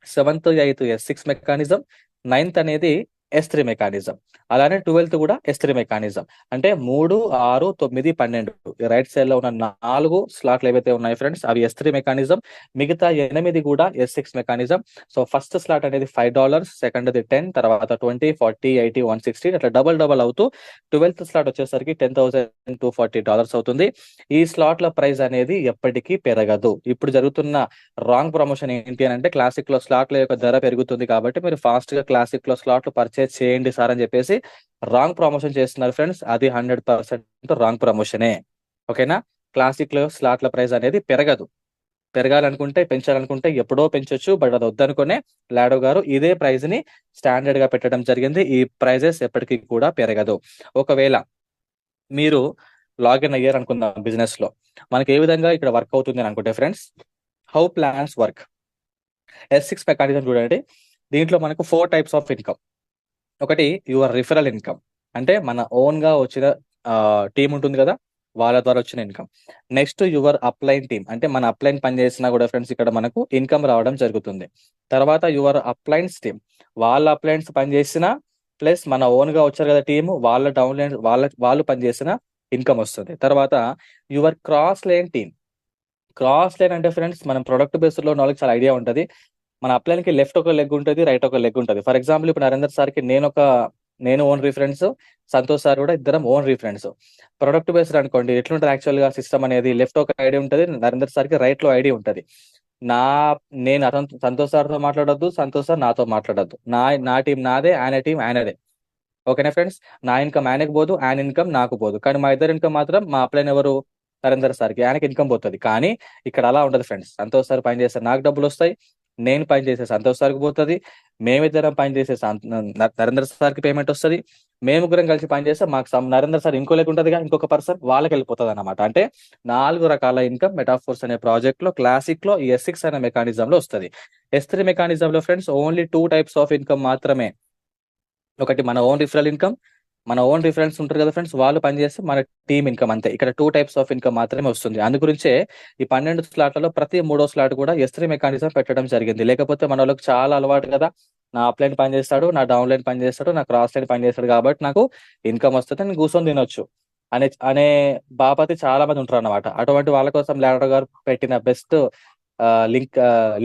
seventh, eighth S6 mechanism, ninth అనేది S3 మెకానిజం. అలానే 12th కూడా S3 మెకానిజం. అంటే 3, 6, 9, 12 రైట్ సైడ్ లో ఉన్న 4 స్లాట్లు ఏవైతే ఉన్నాయి ఫ్రెండ్స్ అవి S3 మెకానిజం. మిగతా 8 కూడా S6 mechanism. So first slot అనేది $5, సెకండ్ది 10, తర్వాత 20, 40, 80, 160 అట్లా డబల్ అవుతూ 12th స్లాట్ వచ్చేసరికి $10,240 అవుతుంది. ఈ స్లాట్ల ప్రైస్ అనేది ఎప్పటికీ పెరగదు. ఇప్పుడు జరుగుతున్న రాంగ్ ప్రమోషన్ ఏంటి అని అంటే క్లాసిక్ లో స్లాట్ల యొక్క ధర పెరుగుతుంది కాబట్టి మీరు ఫాస్ట్ గా క్లాసిక్ లో స్లాట్లు పర్చేస్ చేయండి సార్ అని చెప్పేసి రాంగ్ ప్రమోషన్ చేస్తున్నారు ఫ్రెండ్స్. అది 100% రాంగ్ ప్రమోషనే. ఓకేనా. క్లాసిక్ లో స్లాట్ల ప్రైస్ అనేది పెరగదు. పెరగాలనుకుంటే, పెంచాలనుకుంటే ఎప్పుడో పెంచొచ్చు. బట్ అది వద్దనుకునే లాడో గారు ఇదే ప్రైస్ ని స్టాండర్డ్ గా పెట్టడం జరిగింది. ఈ ప్రైజెస్ ఎప్పటికీ కూడా పెరగదు. ఒకవేళ మీరు లాగిన్ అయ్యారు అనుకుందాం బిజినెస్ లో, మనకి ఏ విధంగా ఇక్కడ వర్క్ అవుతుంది అని అనుకుంటే friends, how plans work. S6 mechanism చూడండి. దీంట్లో మనకు 4 టైప్స్ ఆఫ్ ఇన్కమ్. ఒకటి యువర్ రిఫరల్ ఇన్కమ్, అంటే మన ఓన్ గా వచ్చిన టీం ఉంటుంది కదా, వాళ్ళ ద్వారా వచ్చిన income. Next your upline team, అంటే మన అప్లైన్ పని చేసినా కూడా ఫ్రెండ్స్ ఇక్కడ మనకు ఇన్కమ్ రావడం జరుగుతుంది. తర్వాత యువర్ అప్లైన్స్ టీమ్, వాళ్ళ అప్లైన్స్ పని చేసిన ప్లస్ మన ఓన్ గా వచ్చారు కదా టీమ్, వాళ్ళ డౌన్లైన్ వాళ్ళు పనిచేసిన ఇన్కమ్ వస్తుంది. తర్వాత your cross line team. Cross line అంటే ఫ్రెండ్స్ మనం ప్రొడక్ట్ బేస్డ్ లో ఉన్న వాళ్ళకి చాలా ఐడియా ఉంటుంది. మన అప్లైన్ కి లెఫ్ట్ ఒక లెగ్ ఉంటుంది, రైట్ ఒక లెగ్ ఉంటుంది. ఫర్ ఎగ్జాంపుల్ ఇప్పుడు నరేందర్ సార్ కి నేను ఓన్ రిఫరెన్స్, సంతోష్ సార్ కూడా ఇద్దరం ఓన్ రిఫరెన్స్. ప్రొడక్ట్ బేస్డ్ అనుకోండి ఎట్లుంటుంది యాక్చువల్ గా సిస్టమ్ అనేది, లెఫ్ట్ ఒక ఐడి ఉంటుంది, నరేందర్ సార్ కి రైట్ లో ఐడి ఉంటుంది. నా నేను సంతోష్ సార్తో మాట్లాడొద్దు, సంతోష్ సార్ నాతో మాట్లాడొద్దు. నా టీం నాదే, ఆయన టీం ఆయనదే. ఓకేనా ఫ్రెండ్స్? నా ఇన్కమ్ ఆయనకు పోదు, ఆయన ఇన్కమ్ నాకు పోదు. కానీ మా ఇద్దరు ఇన్కమ్ మాత్రం మా అప్లైన్ ఎవరు, నరేందర్ సార్కి, ఆయనకి ఇన్కమ్ పోతుంది. కానీ ఇక్కడ అలా ఉండదు ఫ్రెండ్స్. సంతోష్ సార్ పని చేస్తే నాకు డబ్బులు వస్తాయి, నేను పని చేసే సంతోష్ సార్కి పోతుంది, మేమిద్దరం పని చేసే నరేందర్ సార్కి పేమెంట్ వస్తుంది, మేముగ్గురం కలిసి పని చేస్తే మాకు నరేందర్ సార్ ఇంకో లెక్క ఉంటుందిగా, ఇంకొక పర్సన్ వాళ్ళకి వెళ్ళిపోతుంది అనమాట. అంటే 4 రకాల ఇన్కమ్ మెటాఫోర్స్ అనే ప్రాజెక్ట్ లో, క్లాసిక్ లో, ఈ S6 అనే మెకానిజం లో వస్తుంది. S3 మెకానిజం లో friends only 2 types of income మాత్రమే. ఒకటి మన ఓన్ రిఫరల్ ఇన్కమ్, మన ఓన్ రిఫరెన్స్ ఉంటారు కదా ఫ్రెండ్స్, వాళ్ళు పనిచేస్తే మన టీమ్ ఇన్కమ్, అంతే. ఇక్కడ 2 టైప్స్ ఆఫ్ ఇన్కమ్ మాత్రమే వస్తుంది. అందు గురించే ఈ 12 స్లాట్లలో ప్రతి 3వ స్లాట్ కూడా S3 మెకానిజం పెట్టడం జరిగింది. లేకపోతే మన వాళ్ళకి చాలా అలవాటు కదా, నా అప్లైన్ పని చేస్తాడు, నా డౌన్ లైన్ పని చేస్తాడు, నా క్రాస్ లైన్ పని చేస్తాడు, కాబట్టి నాకు ఇన్కమ్ వస్తుంది, నేను కూర్చొని తినొచ్చు అనే అనే బాపతి చాలా మంది ఉంటారు అన్నమాట. అటువంటి వాళ్ళ కోసం లాడర్ గారు పెట్టిన బెస్ట్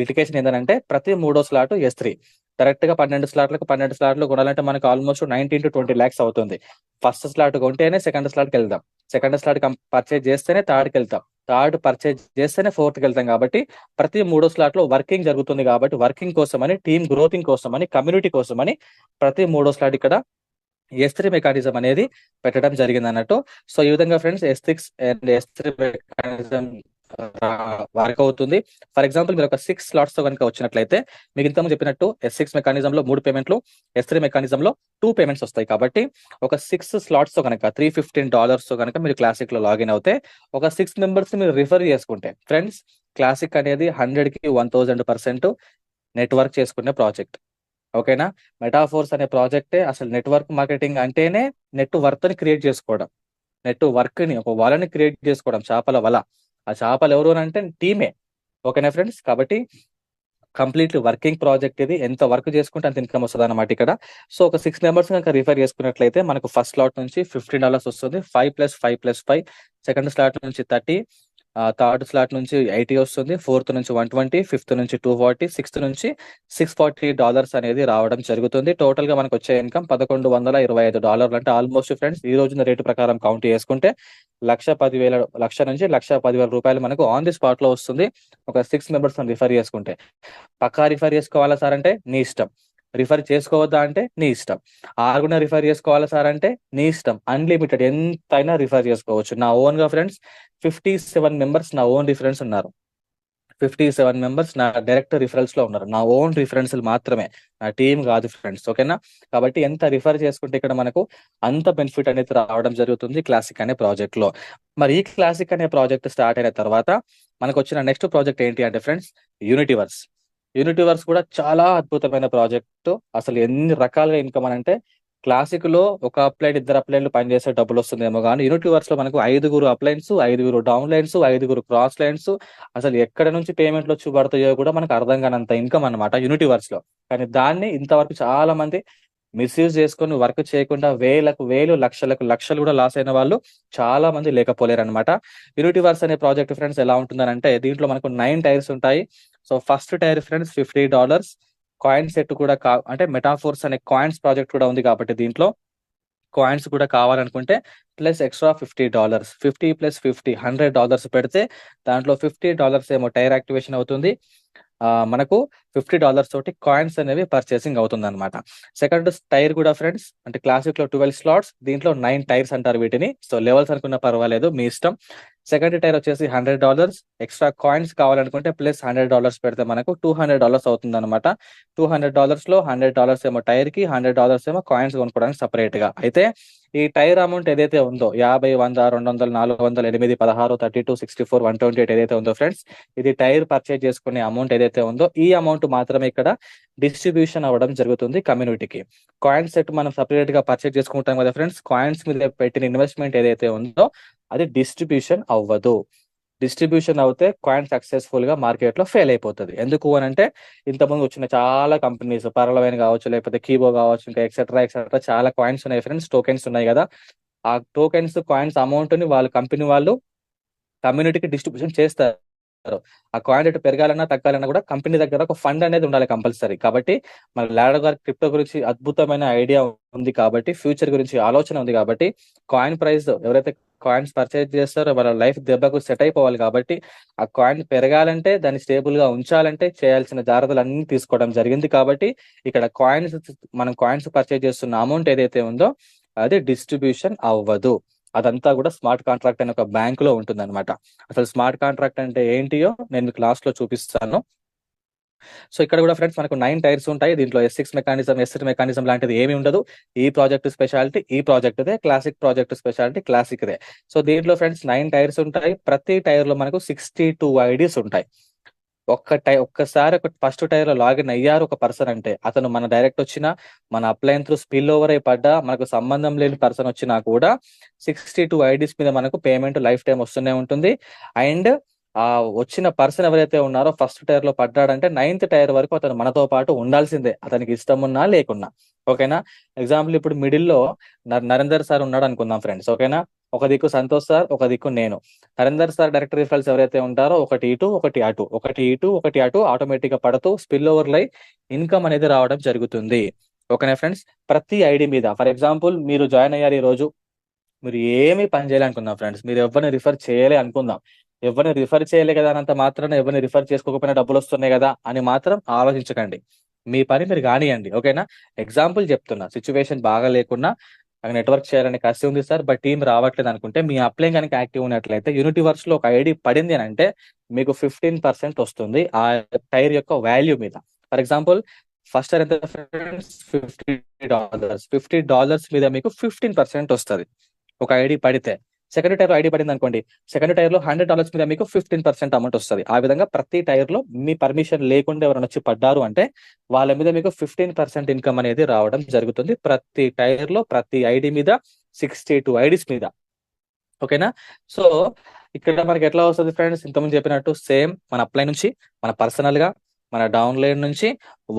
లిటికేషన్ ఏంటంటే ప్రతి 3వ స్లాట్ S3. కరెక్ట్ గా 12 స్లాట్లకు 12 స్లాట్లు కొనాలంటే మనకు ఆల్మోస్ట్ 19 to 20 lakhs అవుతుంది. ఫస్ట్ స్లాట్ కొంటేనే సెకండ్ స్లాట్కి వెళ్దాం, సెకండ్ స్లాట్ పర్చేజ్ చేస్తేనే థర్డ్కి వెళ్తాం, థర్డ్ పర్చేజ్ చేస్తేనే ఫోర్త్కి వెళ్తాం. కాబట్టి ప్రతి 3వ స్లాట్ లో వర్కింగ్ జరుగుతుంది. కాబట్టి వర్కింగ్ కోసమని, టీమ్ గ్రోతింగ్ కోసమని, కమ్యూనిటీ కోసమని ప్రతి 3వ స్లాట్ ఇక్కడ S3 మెకానిజం అనేది పెట్టడం జరిగింది అన్నట్టు. సో ఈ విధంగా friends S6 and S3 mechanism work అవుతుంది. ఫర్ ఎగ్జాంపుల్ మీరు ఒక 6 స్లాట్స్ తో కనుక వచ్చినట్లయితే, మీకు ఇంతకు చెప్పినట్టు S6 మెకానిజం లో 3 పేమెంట్లు, S3 మెకానిజం లో 2 పేమెంట్స్ వస్తాయి. కాబట్టి ఒక 6 స్లాట్స్ తో కనుక $315 తో కనుక మీరు క్లాసిక్ లో లాగిన్ అవుతే, ఒక 6 మెంబర్స్ మీరు రిఫర్ చేసుకుంటే ఫ్రెండ్స్, క్లాసిక్ అనేది 100కి 1000% నెట్వర్క్ చేసుకునే ప్రాజెక్ట్. ఓకేనా? మెటాఫోర్స్ అనే ప్రాజెక్టే అసలు నెట్వర్క్ మార్కెటింగ్ అంటేనే నెట్ వర్త్ ని క్రియేట్ చేసుకోవడం, నెట్ వర్క్ ని, ఒక వలని క్రియేట్ చేసుకోవడం, చేపల వల. ఆ చేపలు ఎవరు అని అంటే టీమే. ఓకేనా ఫ్రెండ్స్? కాబట్టి కంప్లీట్లీ వర్కింగ్ ప్రాజెక్ట్ ఇది. ఎంత వర్క్ చేసుకుంటే అంత ఇన్కమ్ వస్తుంది అనమాట ఇక్కడ. సో ఒక 6 మెంబర్స్ కనుక రిఫర్ చేసుకున్నట్లయితే మనకు ఫస్ట్ స్లాట్ నుంచి $15 వస్తుంది, 5+5+5. సెకండ్ స్లాట్ నుంచి 30, థర్డ్ స్లాట్ నుంచి 80 వస్తుంది, ఫోర్త్ నుంచి 120, ఫిఫ్త్ నుంచి 240, సిక్స్త్ నుంచి $640 అనేది రావడం జరుగుతుంది. టోటల్ గా మనకు వచ్చే ఇన్కమ్ $1125. అంటే ఆల్మోస్ట్ ఫ్రెండ్స్ ఈ రోజున రేటు ప్రకారం కౌంట్ చేసుకుంటే లక్ష నుంచి $1,10,000 మనకు ఆన్ ది స్పాట్ లో వస్తుంది. ఒక 6 మెంబర్స్ రిఫర్ చేసుకుంటే. పక్కా రిఫర్ చేసుకోవాలా సార్ అంటే నీ ఇష్టం, రిఫర్ చేసుకోవద్దా అంటే నీ ఇష్టం, ఆరుగున రిఫర్ చేసుకోవాలా సార్ అంటే నీ ఇష్టం. అన్లిమిటెడ్ ఎంతైనా రిఫర్ చేసుకోవచ్చు. నా ఓన్ గా ఫ్రెండ్స్ 57 మెంబర్స్ నా ఓన్ రిఫరెన్స్ ఉన్నారు, 57 మెంబర్స్ నా డైరెక్ట్ రిఫరెన్స్ లో ఉన్నారు, నా ఓన్ రిఫరెన్స్ మాత్రమే, నా టీం కాదు ఫ్రెండ్స్. ఓకేనా? కాబట్టి ఎంత రిఫర్ చేసుకుంటే ఇక్కడ మనకు అంత బెనిఫిట్ అనేది రావడం జరుగుతుంది క్లాసిక్ అనే ప్రాజెక్ట్ లో. మరి ఈ క్లాసిక్ అనే ప్రాజెక్ట్ స్టార్ట్ అయిన తర్వాత మనకు వచ్చిన నెక్స్ట్ ప్రాజెక్ట్ ఏంటి అంటే ఫ్రెండ్స్, యూనిటీవర్స్. యూనిటీవర్స్ కూడా చాలా అద్భుతమైన ప్రాజెక్టు. అసలు ఎన్ని రకాలుగా ఇన్కమ్ అని అంటే, క్లాసిక్ లో ఒక అప్లైన్, 2 అప్లైన్లు పనిచేసే డబ్బులు వస్తుందేమో కానీ, యూనిటీవర్స్ లో మనకు 5 అప్లైన్స్, 5 డౌన్ లైన్స్, 5 క్రాస్ లైన్స్, అసలు ఎక్కడ నుంచి పేమెంట్లు వచ్చి పడతాయో కూడా మనకు అర్థం కానంత ఇన్కమ్ అనమాట యూనిటీవర్స్ లో. కానీ దాన్ని ఇంతవరకు చాలా మంది మిస్యూజ్ చేసుకొని వర్క్ చేయకుండా వేలు, లక్షలు కూడా లాస్ అయిన వాళ్ళు చాలా మంది లేకపోలేరు అనమాట. యూనిటీవర్స్ అనే ప్రాజెక్ట్ ఫ్రెండ్స్ ఎలా ఉంటుందని అంటే, దీంట్లో మనకు 9 టైర్స్ ఉంటాయి. So first tyre friends $50. Coin set కూడా అంటే మెటాఫోర్స్ అనే కాయిన్స్ ప్రాజెక్ట్ కూడా ఉంది కాబట్టి దీంట్లో కాయిన్స్ కూడా కావాలనుకుంటే ప్లస్ ఎక్స్ట్రా $50, 50+50 $100 పెడితే దాంట్లో $50 ఏమో టైర్ యాక్టివేషన్ అవుతుంది. మనకు $50 తోటి కాయిన్స్ అనేవి పర్చేసింగ్ అవుతుంది అనమాట. సెకండ్ టైర్ కూడా ఫ్రెండ్స్ అంటే క్లాసిక్ లో 12 స్లాట్స్, దీంట్లో 9 టైర్స్ అంటారు వీటిని. సో లెవెల్స్ అనుకున్న పర్వాలేదు, మీ ఇష్టం. సెకండ్ టైర్ వచ్చేసి $100, ఎక్స్ట్రా కాయిన్స్ కావాలనుకుంటే ప్లస్ $100 పెడితే మనకు $200 అవుతుంది అనమాట. $200 లో $100 ఏమో టైర్ కి, $100 ఏమో కాయిన్స్ కొనుక్కోవడానికి సపరేట్ గా. అయితే ఈ టైర్ అమౌంట్ ఏదైతే ఉందో 50, 100, 200, 400, 8, 16, 32, 64, 128 ఏదైతే ఉందో ఫ్రెండ్స్, ఇది టైర్ పర్చేజ్ చేసుకునే అమౌంట్ ఏదైతే ఉందో ఈ అమౌంట్ మాత్రమే ఇక్కడ డిస్ట్రిబ్యూషన్ అవ్వడం జరుగుతుంది కమ్యూనిటీకి. కాయిన్ సెట్ మనం సపరేట్ గా పర్చేజ్ చేసుకుంటాం కదా ఫ్రెండ్స్, కాయిన్స్ మీద పెట్టిన ఇన్వెస్ట్మెంట్ ఏదైతే ఉందో అది డిస్ట్రిబ్యూషన్ అవ్వదు. డిస్ట్రిబ్యూషన్ అవుతే కాయిన్ సక్సెస్ఫుల్ గా మార్కెట్ లో ఫెయిల్ అయిపోతుంది. ఎందుకు అని అంటే, ఇంతకుముందు వచ్చిన చాలా కంపెనీస్, పర్లవైన్ కావచ్చు, లేకపోతే కీబో కావచ్చు, ఇంకా ఎక్సెట్రా చాలా కాయిన్స్ ఉన్నాయి ఫ్రెండ్స్, టోకెన్స్ ఉన్నాయి కదా, ఆ టోకెన్స్ కాయిన్స్ అమౌంట్ ని వాళ్ళ కంపెనీ వాళ్ళు కమ్యూనిటీకి డిస్ట్రిబ్యూషన్ చేస్తారు. ఆ కాయిన్ రేట్ పెరగాలన్నా తగ్గాలన్నా కూడా కంపెనీ దగ్గర ఒక ఫండ్ అనేది ఉండాలి కంపల్సరీ. కాబట్టి మన లాడో గారి క్రిప్టో గురించి అద్భుతమైన ఐడియా ఉంది కాబట్టి, ఫ్యూచర్ గురించి ఆలోచన ఉంది కాబట్టి, కాయిన్ ప్రైస్ ఎవరైతే కాయిన్స్ పర్చేజ్ చేస్తారో వాళ్ళ లైఫ్ దెబ్బకు సెట్ అయిపోవాలి కాబట్టి, ఆ కాయిన్ పెరగాలంటే దాన్ని స్టేబుల్ గా ఉంచాలంటే చేయాల్సిన జాగ్రత్తలు అన్ని తీసుకోవడం జరిగింది. కాబట్టి ఇక్కడ మనం కాయిన్స్ పర్చేజ్ చేస్తున్న అమౌంట్ ఏదైతే ఉందో అది డిస్ట్రిబ్యూషన్ అవ్వదు. అదంతా కూడా స్మార్ట్ కాంట్రాక్ట్ అనే ఒక బ్యాంక్ లో ఉంటుంది అనమాట. అసలు స్మార్ట్ కాంట్రాక్ట్ అంటే ఏంటియో నేను మీకు లాస్ట్ లో చూపిస్తాను. సో ఇక్కడ కూడా ఫ్రెండ్స్ మనకు 9 టైర్స్ ఉంటాయి. దీంట్లో S6 మెకానిజం, S3 మెకానిజం లాంటిది ఏమి ఉండదు. ఈ ప్రాజెక్ట్ స్పెషాలిటీ ఈ project they, classic project speciality classic they. So దీంట్లో ఫ్రెండ్స్ 9 టైర్స్ ఉంటాయి. ప్రతి టైర్ లో మనకు 62 ఐడీస్ ఉంటాయి. ఒక్కసారి ఫస్ట్ టైర్ లో లాగిన్ అయ్యారు ఒక పర్సన్ అంటే, అతను మన డైరెక్ట్ వచ్చినా, మన అప్లైన్ త్రూ స్పిల్ ఓవర్ అయి పడ్డా, మనకు సంబంధం లేని పర్సన్ వచ్చినా కూడా 62 ఐడీస్ మీద మనకు పేమెంట్ లైఫ్ టైం వస్తూనే ఉంటుంది. అండ్ ఆ వచ్చిన పర్సన్ ఎవరైతే ఉన్నారో ఫస్ట్ టైర్ లో పడ్డాడంటే 9th టైర్ వరకు అతను మనతో పాటు ఉండాల్సిందే, అతనికి ఇష్టం ఉన్నా లేకున్నా. ఓకేనా? ఎగ్జాంపుల్ ఇప్పుడు మిడిల్ లో నరేందర్ సార్ ఉన్నాడు అనుకుందాం ఫ్రెండ్స్. ఓకేనా? ఒక దిక్కు సంతోష్ సార్, ఒక దిక్కు నేను. నరేందర్ సార్ డైరెక్ట్ రిఫరల్స్ ఎవరైతే ఉంటారో ఒకటి ఇటు ఒకటి అటు, ఒకటి ఇటు ఒకటి అటు ఆటోమేటిక్ గా పడుతూ స్పిల్ ఓవర్ లై ఇన్కమ్ అనేది రావడం జరుగుతుంది. ఓకేనా ఫ్రెండ్స్? ప్రతి ఐడి మీద ఫర్ ఎగ్జాంపుల్ మీరు జాయిన్ అయ్యారు ఈ రోజు, మీరు ఏమీ పని చేయాలి అనుకుందాం ఫ్రెండ్స్, మీరు ఎవరిని రిఫర్ చేయలే అనుకుందాం. ఎవరిని రిఫర్ చేయలే కదా అనంత మాత్రాన ఎవరిని రిఫర్ చేసుకోకపోయినా డబ్బులు వస్తున్నాయి కదా అని మాత్రం ఆలోచించకండి. మీ పని మీరు కానియండి. ఓకేనా? ఎగ్జాంపుల్ చెప్తున్నా, సిచ్యువేషన్ బాగా లేకున్నా నాకు నెట్వర్క్ చేయాలని కసి ఉంది సార్, బట్ టీం రావట్లేదు అనుకుంటే, మీ అప్లై కనుక యాక్టివ్ ఉన్నట్లయితే యూనిటీవర్స్ లో ఒక ఐడి పడింది అని అంటే మీకు 15% వస్తుంది ఆ టైర్ యొక్క వాల్యూ మీద. ఫర్ ఎగ్జాంపుల్ ఫస్ట్ టైర్ ఎంత ఫ్రెండ్స్? $50. $50 మీద మీకు 15% వస్తుంది ఒక ఐడి పడితే. సెకండ్ టైర్ లో ఐడి పడింది అనుకోండి, సెకండ్ టైర్ లో $100 మీద మీకు 15% అమౌంట్ వస్తుంది. ఆ విధంగా ప్రతి టైర్ లో మీ పర్మిషన్ లేకుండా ఎవరైనా వచ్చి పడ్డారు అంటే వాళ్ళ మీద మీకు 15% ఇన్కమ్ అనేది రావడం జరుగుతుంది. ప్రతి టైర్ లో ప్రతి ఐడి మీద 62 ఐడీస్ మీద. ఓకేనా? సో ఇక్కడ మనకి ఎట్లా వస్తుంది ఫ్రెండ్స్? ఇంతకుముందు చెప్పినట్టు సేమ్ మన అప్లై నుంచి, మన పర్సనల్ గా, మన డౌన్లైన్ నుంచి,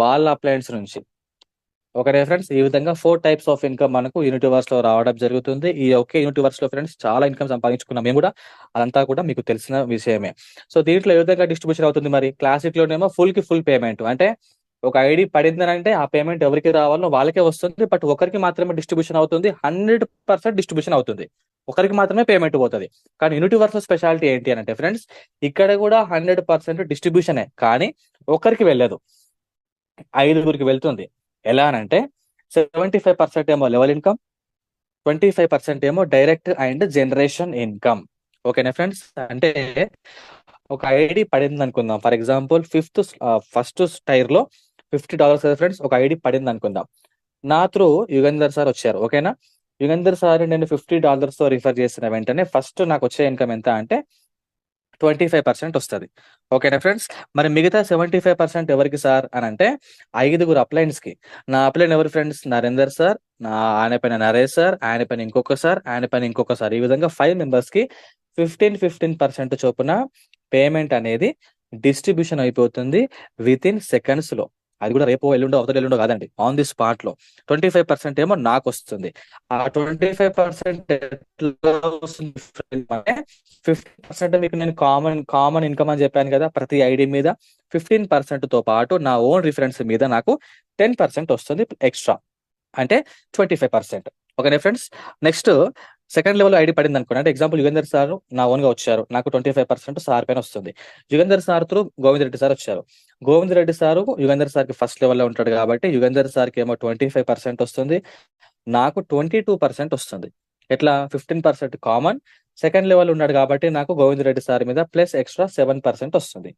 వాళ్ళ అప్లయన్స్ నుంచి. ఓకే ఫ్రెండ్స్, ఈ విధంగా 4 టైప్స్ ఆఫ్ ఇన్కమ్ మనకు యూనిటీవర్స్ లో రావడం జరుగుతుంది. ఈ ఒకే యూనిటీవర్స్ లో ఫ్రెండ్స్ చాలా ఇన్కమ్ సంపాదించుకున్నాం మేము కూడా, అదంతా కూడా మీకు తెలిసిన విషయమే. సో దీంట్లో ఏ విధంగా డిస్ట్రిబ్యూషన్ అవుతుంది మరి? క్లాసిక్ లోనేమో ఫుల్ కి ఫుల్ పేమెంట్, అంటే ఒక ఐడి పడిందని అంటే ఆ పేమెంట్ ఎవరికి రావాలో వాళ్ళకే వస్తుంది, బట్ ఒకరికి మాత్రమే డిస్ట్రిబ్యూషన్ అవుతుంది. 100% డిస్ట్రిబ్యూషన్ అవుతుంది, ఒకరికి మాత్రమే పేమెంట్ పోతుంది. కానీ యూనిటీవర్స్ లో స్పెషాలిటీ ఏంటి అని అంటే ఫ్రెండ్స్, ఇక్కడ కూడా 100% డిస్ట్రిబ్యూషనే, కానీ ఒకరికి వెళ్ళదు, 5గురికి వెళ్తుంది. ఎలా అనంటే 75% ఏమో లెవెల్ ఇన్కమ్, 25% ఏమో డైరెక్ట్ అండ్ జనరేషన్ ఇన్కమ్. ఓకేనా ఫ్రెండ్స్? అంటే ఒక ఐడి పడింది అనుకుందాం, ఫర్ ఎగ్జాంపుల్ ఫస్ట్ టైర్ లో $50 కదా ఫ్రెండ్స్, ఒక ఐడి పడింది అనుకుందాం. నా త్రూ యుగంధర్ సార్ వచ్చారు. ఓకేనా? యుగంధర్ సార్ నేను $50 తో రిఫర్ చేసిన వెంటనే ఫస్ట్ నాకు వచ్చే ఇన్కమ్ ఎంత అంటే 25% వస్తుంది. ఓకేనా ఫ్రెండ్స్? మరి మిగతా 75% ఎవరికి సార్ అని అంటే 5గురు అప్లైన్స్ కి. నా అప్లైన్ ఎవరు ఫ్రెండ్స్? నరేందర్ సార్, ఆయన పైన నరేష్ సార్, ఆయన పైన ఇంకొక సార్, ఆయన పైన ఇంకొక సార్, ఈ విధంగా 5 మెంబర్స్ కి 15% చొప్పున పేమెంట్ అనేది డిస్ట్రిబ్యూషన్ అయిపోతుంది విత్ ఇన్ సెకండ్స్ లో. అది కూడా రేపు ఎల్లుండో అవతల ఎల్లుండో కాదండి, ఆన్ ది స్పాట్ లో. 25% ఏమో నాకు వస్తుంది. ఆ 25% ఎట్లా వస్తుంది అంటే 50% మీకు నేను కామన్ ఇన్కమ్ అని చెప్పాను కదా ప్రతి ఐడి మీద. 15% తో పాటు నా ఓన్ రిఫరెన్స్ మీద నాకు 10% వస్తుంది ఎక్స్ట్రా, అంటే 25%. ఓకేనా friends? Next second level ID పడింది అనుకోండి, అంటే ఎగ్జాంపుల్ యుగంధర్ సార్ నా ఓన్ గా వచ్చారు, నాకు 25% సార్ పైన వస్తుంది. Yugandhar sir through Govind Reddy sir వచ్చారు, గోవింద్ రెడ్డి సార్ యుగంధర్ సార్ కి ఫస్ట్ లెవెల్ లో ఉంటాడు కాబట్టి యుగంధర్ సార్ కి ఏమో 25% వస్తుంది, నాకు 22% వస్తుంది. ఎట్లా? 15% కామన్, సెకండ్ లెవెల్ ఉన్నాడు కాబట్టి నాకు గోవింద్ రెడ్డి సార్ మీద ప్లస్ ఎక్స్ట్రా 7% వస్తుంది.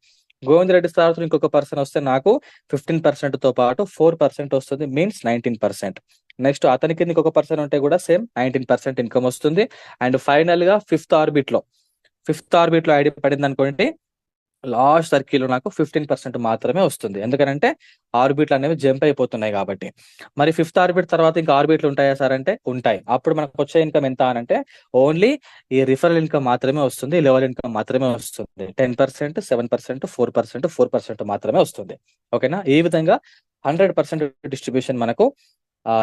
గోవింద్ రెడ్డి సార్ ఇంకొక పర్సన్ వస్తే నాకు 15% తో పాటు 4% వస్తుంది, మీన్స్ 19%. నెక్స్ట్ అతని కింద ఇంకొక పర్సన్ ఉంటే కూడా సేమ్ 19% ఇన్కమ్ వస్తుంది. అండ్ ఫైనల్ గా ఫిఫ్త్ ఆర్బిట్ లో ఐడి పడింది అనుకోండి, లాస్ట్ సర్కిల్ నాకు 15% మాత్రమే వస్తుంది. ఎందుకంటే ఆర్బిట్లు అనేవి జంప్ అయిపోతున్నాయి కాబట్టి. మరి ఫిఫ్త్ ఆర్బిట్ తర్వాత ఇంకా ఆర్బిట్లు ఉంటాయా సార్ అంటే ఉంటాయి. అప్పుడు మనకు వచ్చే ఇన్కమ్ ఎంత అనంటే ఓన్లీ ఈ రిఫరల్ ఇన్కమ్ మాత్రమే వస్తుంది, లెవెల్ ఇన్కమ్ మాత్రమే వస్తుంది. 10%, 7%, 4% మాత్రమే వస్తుంది. ఓకేనా? ఈ విధంగా 100% డిస్ట్రిబ్యూషన్ మనకు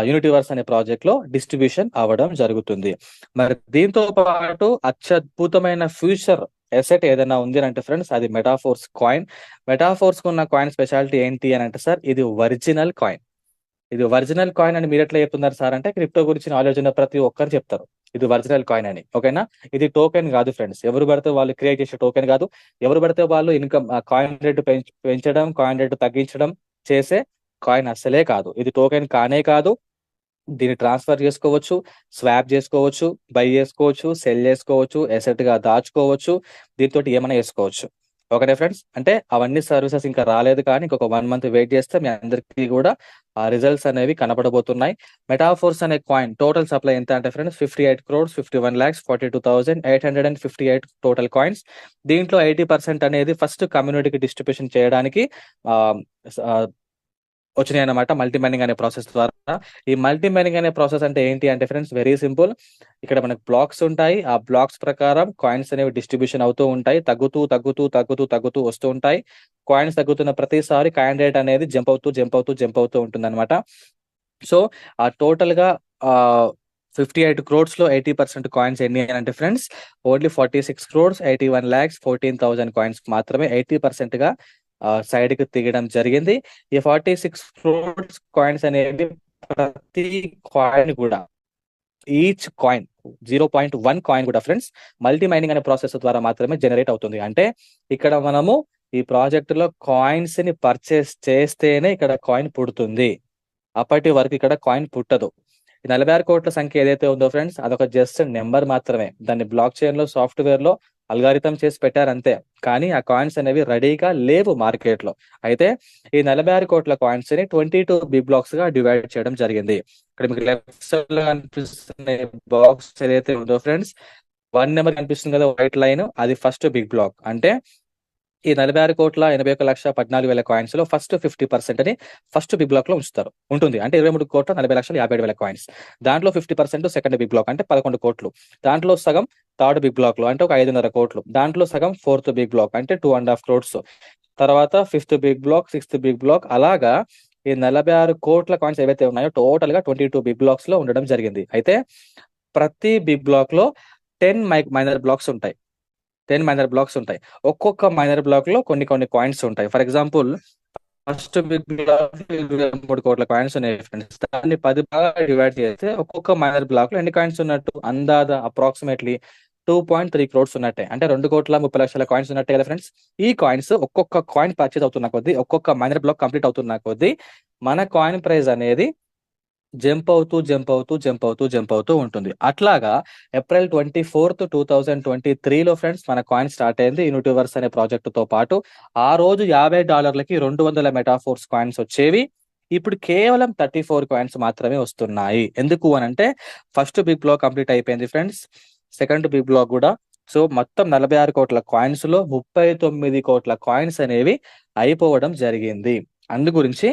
యూనిటీవర్స్ అనే ప్రాజెక్ట్ లో డిస్ట్రిబ్యూషన్ అవ్వడం జరుగుతుంది. మరి దీంతో పాటు అత్యద్భుతమైన ఫ్యూచర్ ఎసెట్ ఏదైనా ఉంది అంటే ఫ్రెండ్స్, అది మెటాఫోర్స్ కాయిన్. మెటాఫోర్స్ ఉన్న కాయిన్ స్పెషాలిటీ ఏంటి అని అంటే సార్, ఇది ఒరిజినల్ కాయిన్. ఇది ఒరిజినల్ కాయిన్ అని మీరు ఎట్లా చెప్తున్నారు సార్ అంటే, క్రిప్టో గురించి నాలెడ్జ్ ఉన్న ప్రతి ఒక్కరు చెప్తారు ఇది ఒరిజినల్ కాయిన్ అని. ఓకేనా? ఇది టోకెన్ కాదు ఫ్రెండ్స్. ఎవరు పడితే వాళ్ళు క్రియేట్ చేసే టోకెన్ కాదు. ఎవరు పడితే వాళ్ళు ఇన్కమ్ కాయిన్ రేట్ పెంచడం, కాయిన్ రేట్ తగ్గించడం చేసే కాయిన్ అస్సలే కాదు. ఇది టోకెన్ కానే కాదు. దీన్ని ట్రాన్స్ఫర్ చేసుకోవచ్చు, స్వాప్ చేసుకోవచ్చు, బై చేసుకోవచ్చు, సెల్ చేసుకోవచ్చు, ఎసెట్ గా దాచుకోవచ్చు, దీంతో ఏమైనా చేసుకోవచ్చు. ఓకే ఫ్రెండ్స్, అంటే అవన్నీ సర్వీసెస్ ఇంకా రాలేదు, కానీ ఇంకొక 1 month వెయిట్ చేస్తే మీ అందరికీ కూడా ఆ రిజల్ట్స్ అనేవి కనపడబోతున్నాయి. మెటాఫోర్స్ అనే కాయిన్ టోటల్ సప్లై ఎంత అంటే ఫ్రెండ్స్, 58,51,42,858 టోటల్ కాయిన్స్. దీంట్లో 80% అనేది ఫస్ట్ కమ్యూనిటీకి డిస్ట్రిబ్యూషన్ చేయడానికి ఆ వచ్చినాయి అనమాట, మల్టీ మైనింగ్ అనే ప్రాసెస్ ద్వారా. ఈ మల్టీ మైనింగ్ అనే ప్రాసెస్ అంటే ఏంటి అంటే ఫ్రెండ్స్, వెరీ సింపుల్. ఇక్కడ మనకు బ్లాక్స్ ఉంటాయి. ఆ బ్లాక్స్ ప్రకారం కాయిన్స్ అనేవి డిస్ట్రిబ్యూషన్ అవుతూ ఉంటాయి, తగ్గుతూ తగ్గుతూ తగ్గుతూ తగ్గుతూ వస్తూ ఉంటాయి. కాయిన్స్ తగ్గుతున్న ప్రతిసారి కాయిన్ రేట్ అనేది జంప్ అవుతూ ఉంటుంది అనమాట. సో ఆ టోటల్ గా 58 crores లో 80% కాయిన్స్ ఎన్ని అంటే ఫ్రెండ్స్, ఓన్లీ 46,81,14,000 కాయిన్స్ మాత్రమే 80% గా సైడ్ కి తీయడం జరిగింది. ఈ 46 crores కాయిన్స్ అనేది ప్రతి కాయిన్ కూడా, ఈచ్ కాయిన్ 0.1 కాయిన్ కూడా ఫ్రెండ్స్ మల్టీ మైనింగ్ అనే ప్రాసెస్ ద్వారా మాత్రమే జనరేట్ అవుతుంది. అంటే ఇక్కడ మనము ఈ ప్రాజెక్ట్ లో కాయిన్స్ ని పర్చేస్ చేస్తేనే ఇక్కడ కాయిన్ పుడుతుంది. అప్పటి వరకు ఇక్కడ కాయిన్ పుట్టదు. ఈ 46 కోట్ల సంఖ్య ఏదైతే ఉందో ఫ్రెండ్స్, అదొక జస్ట్ నెంబర్ మాత్రమే. దాన్ని బ్లాక్ చైన్ లో సాఫ్ట్వేర్ లో అల్గారిథం చేసి పెట్టారు అంతే. కానీ ఆ కాయిన్స్ అనేవి రెడీగా లేవు మార్కెట్ లో. అయితే ఈ 46 కోట్ల కాయిన్స్ ని 22 బిగ్ బ్లాక్స్ గా డివైడ్ చేయడం జరిగింది. ఇక్కడ మీకు లెఫ్ట్ సైడ్ లో కనిపిస్తున్న బాక్స్ ఏదైతే ఉందో ఫ్రెండ్స్, 1 నెంబర్ కనిపిస్తుంది కదా వైట్ లైన్, అది ఫస్ట్ బిగ్ బ్లాక్. అంటే ఈ 46,81,14,000 కాయిన్స్ లో ఫస్ట్ 50% అని ఫస్ట్ బిగ్ బ్లాక్ లో ఉంటుంది. అంటే 23,40,57,000 కాయిన్స్. దాంట్లో 50% సెకండ్ బిగ్ బ్లాక్ అంటే 11 కోట్లు. దాంట్లో సగం థర్డ్ బిగ్ బ్లాక్ లో అంటే ఒక 5.5 కోట్లు. దాంట్లో సగం ఫోర్త్ బిగ్ బ్లాక్ అంటే 2.5 crores. తర్వాత fifth big block, sixth big block, అలాగా ఈ 46 కోట్ల కాయిన్స్ ఏవైతే ఉన్నాయో టోటల్ గా 22 బిగ్ బ్లాక్స్ లో ఉండడం జరిగింది. అయితే ప్రతి బిగ్ బ్లాక్ లో 10 మైనర్ బ్లాక్స్ ఉంటాయి. 10 మైనర్ బ్లాక్స్ ఉంటాయి. ఒక్కొక్క మైనర్ బ్లాక్ లో కొన్ని కొన్ని కాయిన్స్ ఉంటాయి. For example, first big block 23 కోట్ల కాయిన్స్ ఉన్నాయి ఫ్రెండ్స్. దాన్ని 10 బాగా డివైడ్ చేస్తే ఒక్కొక్క మైనర్ బ్లాక్ లో ఎన్ని కాయిన్స్ ఉన్నట్టు అందాద అప్రాక్సిమేట్లీ 2.3 crores ఉన్నట్టే. అంటే 2,30,00,000 కాయిన్స్ ఉన్నట్టే కదా ఫ్రెండ్స్. ఈ కాయిన్స్ ఒక్కొక్క కాయిన్ పర్చేజ్ అవుతున్న కొద్దీ, ఒక్కొక్క మైనర్ బ్లాక్ కంప్లీట్ అవుతున్న కొద్దీ మన కాయిన్ ప్రైస్ అనేది జంప్ అవుతూ ఉంటుంది. అట్లాగా April 24th 2023లో ఫ్రెండ్స్ మన కాయిన్ స్టార్ట్ అయింది యూనిటీవర్స్ అనే ప్రాజెక్ట్ తో పాటు. ఆ రోజు $50కి 200 మెటాఫోర్స్ కాయిన్స్ వచ్చేవి. ఇప్పుడు కేవలం 34 కాయిన్స్ మాత్రమే వస్తున్నాయి. ఎందుకు అని అంటే, ఫస్ట్ బిగ్ బ్లాక్ కంప్లీట్ అయిపోయింది ఫ్రెండ్స్, సెకండ్ బిగ్ బ్లాక్ కూడా. సో మొత్తం 46 కోట్ల కాయిన్స్ లో 39 కోట్ల కాయిన్స్ అనేవి అయిపోవడం జరిగింది. అందు గురించి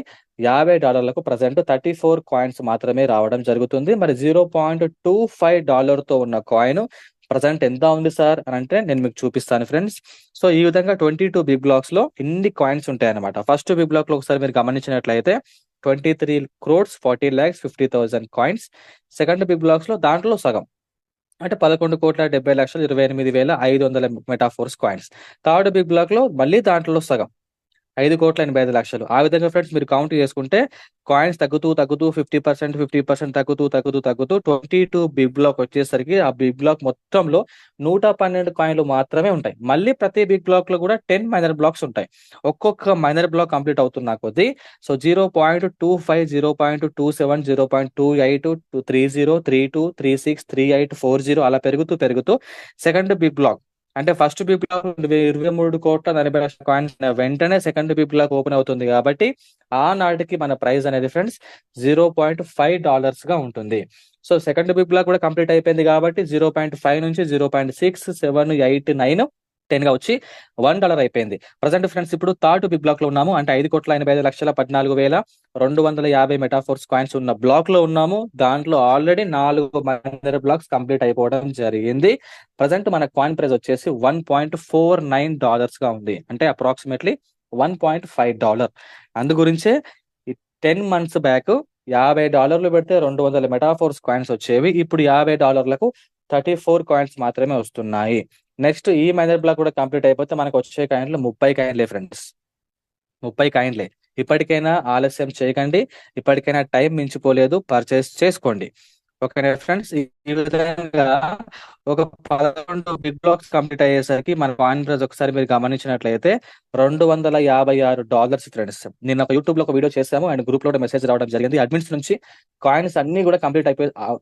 $50కు ప్రజెంట్ 34 కాయిన్స్ మాత్రమే రావడం జరుగుతుంది. మరి $0.25 తో ఉన్న కాయిన్ ప్రజెంట్ ఎంత ఉంది సార్ అని అంటే, నేను మీకు చూపిస్తాను ఫ్రెండ్స్. సో ఈ విధంగా 22 బిగ్ బ్లాక్స్ లో ఇన్ని కాయిన్స్ ఉంటాయి అనమాట. ఫస్ట్ బిగ్ బ్లాక్ లో ఒకసారి మీరు గమనించినట్లయితే 23,40,50,000 కాయిన్స్. సెకండ్ బిగ్ బ్లాక్స్ లో దాంట్లో సగం అంటే 11,28,28,500 Metaforce coins. Third big block లో మళ్ళీ దాంట్లో సగం 5,85,00,000. ఆ విధంగా ఫ్రెండ్స్ మీరు కౌంట్ చేసుకుంటే కాయిన్స్ తగ్గుతూ 50% తగ్గుతూ 22 బిగ్ బ్లాక్ వచ్చేసరికి ఆ బిగ్ బ్లాక్ మొత్తంలో 112 కాయిన్లు మాత్రమే ఉంటాయి. మళ్ళీ ప్రతి బిగ్ బ్లాక్ లో కూడా 10 మైనర్ బ్లాక్స్ ఉంటాయి. ఒక్కొక్క మైనర్ బ్లాక్ కంప్లీట్ అవుతున్న కొద్దీ సో 0.25, 0.27, 0.28, 30, 32, 36, 38, 40 అలా పెరుగుతూ సెకండ్ బిగ్ బ్లాక్ అంటే ఫస్ట్ బిగ్ బ్లాక్ 23,40,00,000 కాయిన్స్ వెంటనే సెకండ్ బిగ్ బ్లాక్ ఓపెన్ అవుతుంది. కాబట్టి ఆ నాటికి మన ప్రైస్ అనేది ఫ్రెండ్స్ $0.5 గా ఉంటుంది. సో సెకండ్ బిగ్ బ్లాక్ కూడా కంప్లీట్ అయిపోయింది కాబట్టి 0.5 నుంచి 0.6, 7, 8, 9, 10 గా వచ్చి $1 అయిపోయింది. ప్రజెంట్ ఫ్రెండ్స్ ఇప్పుడు థర్డ్ బిగ్ బ్లాక్ లో ఉన్నాము. అంటే 5,85,14,250 మెటాఫోర్స్ కాయిన్స్ ఉన్న బ్లాక్ లో ఉన్నాము. దాంట్లో ఆల్రెడీ 4 మైనర్ బ్లాక్స్ కంప్లీట్ అయిపోవడం జరిగింది. ప్రజెంట్ మన కాయిన్ ప్రైస్ వచ్చేసి $1.49 గా ఉంది. అంటే అప్రాక్సిమేట్లీ $1.5. అందు గురించే 10 months బ్యాక్ $50 పెడితే 200 మెటాఫోర్స్ కాయిన్స్ వచ్చేవి. ఇప్పుడు $50లకు 34 కాయిన్స్ మాత్రమే వస్తున్నాయి. నెక్స్ట్ ఈ మైనర్ బ్లాక్ కూడా కంప్లీట్ అయిపోతే మనకు వచ్చే కాయిన్లు 30 కాయిన్లే ఫ్రెండ్స్. 30 కాయిన్లే. ఇప్పటికైనా ఆలస్యం చేయకండి. ఇప్పటికైనా టైం మించిపోలేదు. పర్చేస్ చేసుకోండి. ఓకేనా ఫ్రెండ్స్. ఈ విధంగా ఒక 11 బిగ్ బ్లాక్స్ కంప్లీట్ అయ్యేసరికి మన కాయిన్ ప్రైస్ ఒకసారి మీరు గమనించినట్లయితే $256 ఫ్రెండ్స్. నిన్న ఒక యూట్యూబ్ లో ఒక వీడియో చేశాము అండ్ గ్రూప్ లో కూడా మెసేజ్ రావడం జరిగింది. అడ్మిన్స్ నుంచి కాయిన్స్ అన్ని కూడా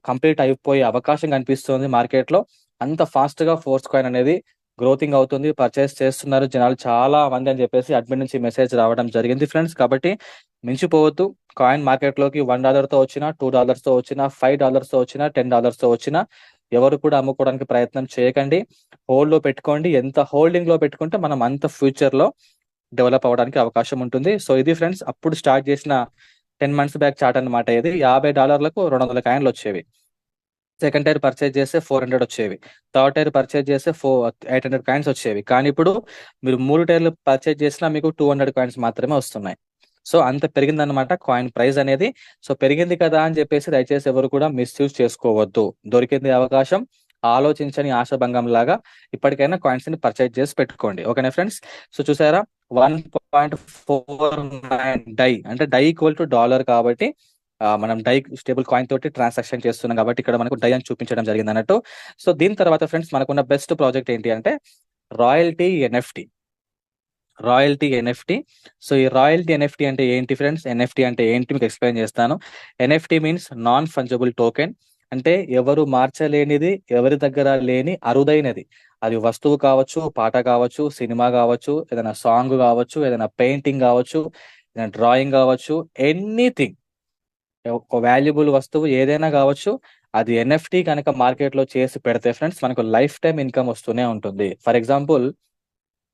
కంప్లీట్ అయిపోయే అవకాశం కనిపిస్తుంది మార్కెట్ లో. అంత ఫాస్ట్ గా ఫోర్స్ కాయిన్ అనేది గ్రోతింగ్ అవుతుంది. పర్చేస్ చేస్తున్నారు జనాలు చాలా మంది అని చెప్పేసి అడ్మిన్ నుంచి మెసేజ్ రావడం జరిగింది ఫ్రెండ్స్. కాబట్టి మించిపోవద్దు. కాయిన్ మార్కెట్ లోకి $1 తో వచ్చినా, $2 తో వచ్చినా, $5 తో వచ్చినా, $10 తో వచ్చినా ఎవరు కూడా అమ్ముకోవడానికి ప్రయత్నం చేయకండి. హోల్డ్ లో పెట్టుకోండి. ఎంత హోల్డింగ్ లో పెట్టుకుంటే మనం అంత ఫ్యూచర్ లో డెవలప్ అవ్వడానికి అవకాశం ఉంటుంది. సో ఇది ఫ్రెండ్స్ అప్పుడు స్టార్ట్ చేసిన 10 months బ్యాక్ చార్ట్ అన్నమాట. ఇది $50లకు 200 కాయిన్లు వచ్చేవి. సెకండ్ టైర్ పర్చేజ్ చేస్తే 400 వచ్చేవి. థర్డ్ టైర్ పర్చేజ్ చేస్తే 800 కాయిన్స్ వచ్చేవి. కానీ ఇప్పుడు మీరు 3 టైర్లు పర్చేజ్ చేసినా మీకు 200 కాయిన్స్ మాత్రమే వస్తున్నాయి. సో అంత పెరిగిందన్నమాట కాయిన్ ప్రైస్ అనేది. సో పెరిగింది కదా అని చెప్పేసి దయచేసి ఎవరు కూడా మిస్యూజ్ చేసుకోవద్దు. దొరికింది అవకాశం, ఆలోచించని ఆశాభంగం లాగా ఇప్పటికైనా కాయిన్స్ ని పర్చేజ్ చేసి పెట్టుకోండి. ఓకేనా ఫ్రెండ్స్. సో చూసారా 1.49 డై అంటే డై ఈక్వల్ టు డాలర్ కాబట్టి మనం డై స్టేబుల్ కాయిన్ తోటి ట్రాన్సాక్షన్ చేస్తున్నాం కాబట్టి ఇక్కడ మనకు డై అని చూపించడం జరిగింది అన్నట్టు. సో దీని తర్వాత ఫ్రెండ్స్ మనకున్న బెస్ట్ ప్రాజెక్ట్ ఏంటి అంటే royalty NFT. Royalty NFT. So ఈ రాయల్టీ ఎన్ఎఫ్టీ అంటే ఏంటి ఫ్రెండ్స్? ఎన్ఎఫ్టీ అంటే ఏంటి మీకు ఎక్స్ప్లెయిన్ చేస్తాను. NFT means non fungible token. అంటే ఎవరు మార్చలేనిది, ఎవరి దగ్గర లేని అరుదైనది. అది వస్తువు కావచ్చు, పాట కావచ్చు, సినిమా కావచ్చు, ఏదైనా సాంగ్ కావచ్చు, ఏదైనా పెయింటింగ్ కావచ్చు, ఏదైనా డ్రాయింగ్ కావచ్చు, ఎనీథింగ్, ఒక వాల్యుబుల్ వస్తువు ఏదైనా కావచ్చు. అది ఎన్ఎఫ్టీ కనుక మార్కెట్ లో చేసి పెడితే ఫ్రెండ్స్ మనకు లైఫ్ టైం ఇన్కమ్ వస్తూనే ఉంటుంది. ఫర్ ఎగ్జాంపుల్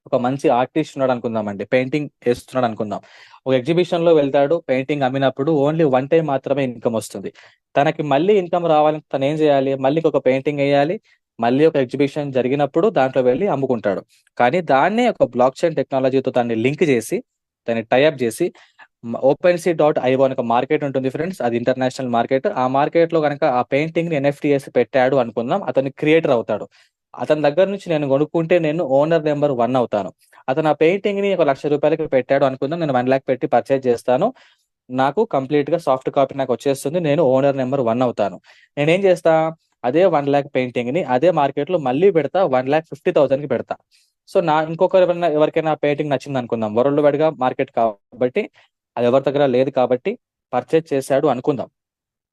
ఒక మంచి ఆర్టిస్ట్ ఉన్నాడు అనుకుందామండి, పెయింటింగ్ వేస్తున్నాడు అనుకుందాం. ఒక ఎగ్జిబిషన్ లో వెళ్తాడు, పెయింటింగ్ అమ్మినప్పుడు ఓన్లీ 1 టైం మాత్రమే ఇన్కమ్ వస్తుంది. తనకి మళ్ళీ ఇన్కమ్ రావాలంటే తను ఏం చేయాలి? మళ్ళీ ఒక పెయింటింగ్ వేయాలి, మళ్ళీ ఒక ఎగ్జిబిషన్ జరిగినప్పుడు దాంట్లో వెళ్ళి అమ్ముకుంటాడు. కానీ దాన్నే ఒక బ్లాక్ చైన్ టెక్నాలజీతో దాన్ని లింక్ చేసి, దాన్ని టైఅప్ చేసి OpenSea.io అని ఒక మార్కెట్ ఉంటుంది ఫ్రెండ్స్. అది ఇంటర్నేషనల్ మార్కెట్. ఆ మార్కెట్ లో కనుక ఆ పెయింటింగ్ ని ఎన్ఎఫ్టీ చేసి పెట్టాడు అనుకుందాం, అతను క్రియేటర్ అవుతాడు. అతని దగ్గర నుంచి నేను కొనుక్కుంటే నేను ఓనర్ నెంబర్ 1 అవుతాను. అతను ఆ పెయింటింగ్ ని ₹1,00,000 పెట్టాడు అనుకుందాం, నేను 1 lakh పెట్టి పర్చేజ్ చేస్తాను. నాకు కంప్లీట్ గా సాఫ్ట్ కాపీ నాకు వచ్చేస్తుంది. నేను ఓనర్ నెంబర్ 1 అవుతాను. నేనేం చేస్తా? అదే 1 lakh పెయింటింగ్ ని అదే మార్కెట్ లో మళ్ళీ పెడతా, 1,50,000 కి పెడతా. సో ఇంకొకరు ఎవరికైనా పెయింటింగ్ నచ్చింది అనుకుందాం, వరల్డ్ వైడ్ గా మార్కెట్ కాబట్టి అది ఎవరి దగ్గర లేదు కాబట్టి పర్చేజ్ చేశాడు అనుకుందాం.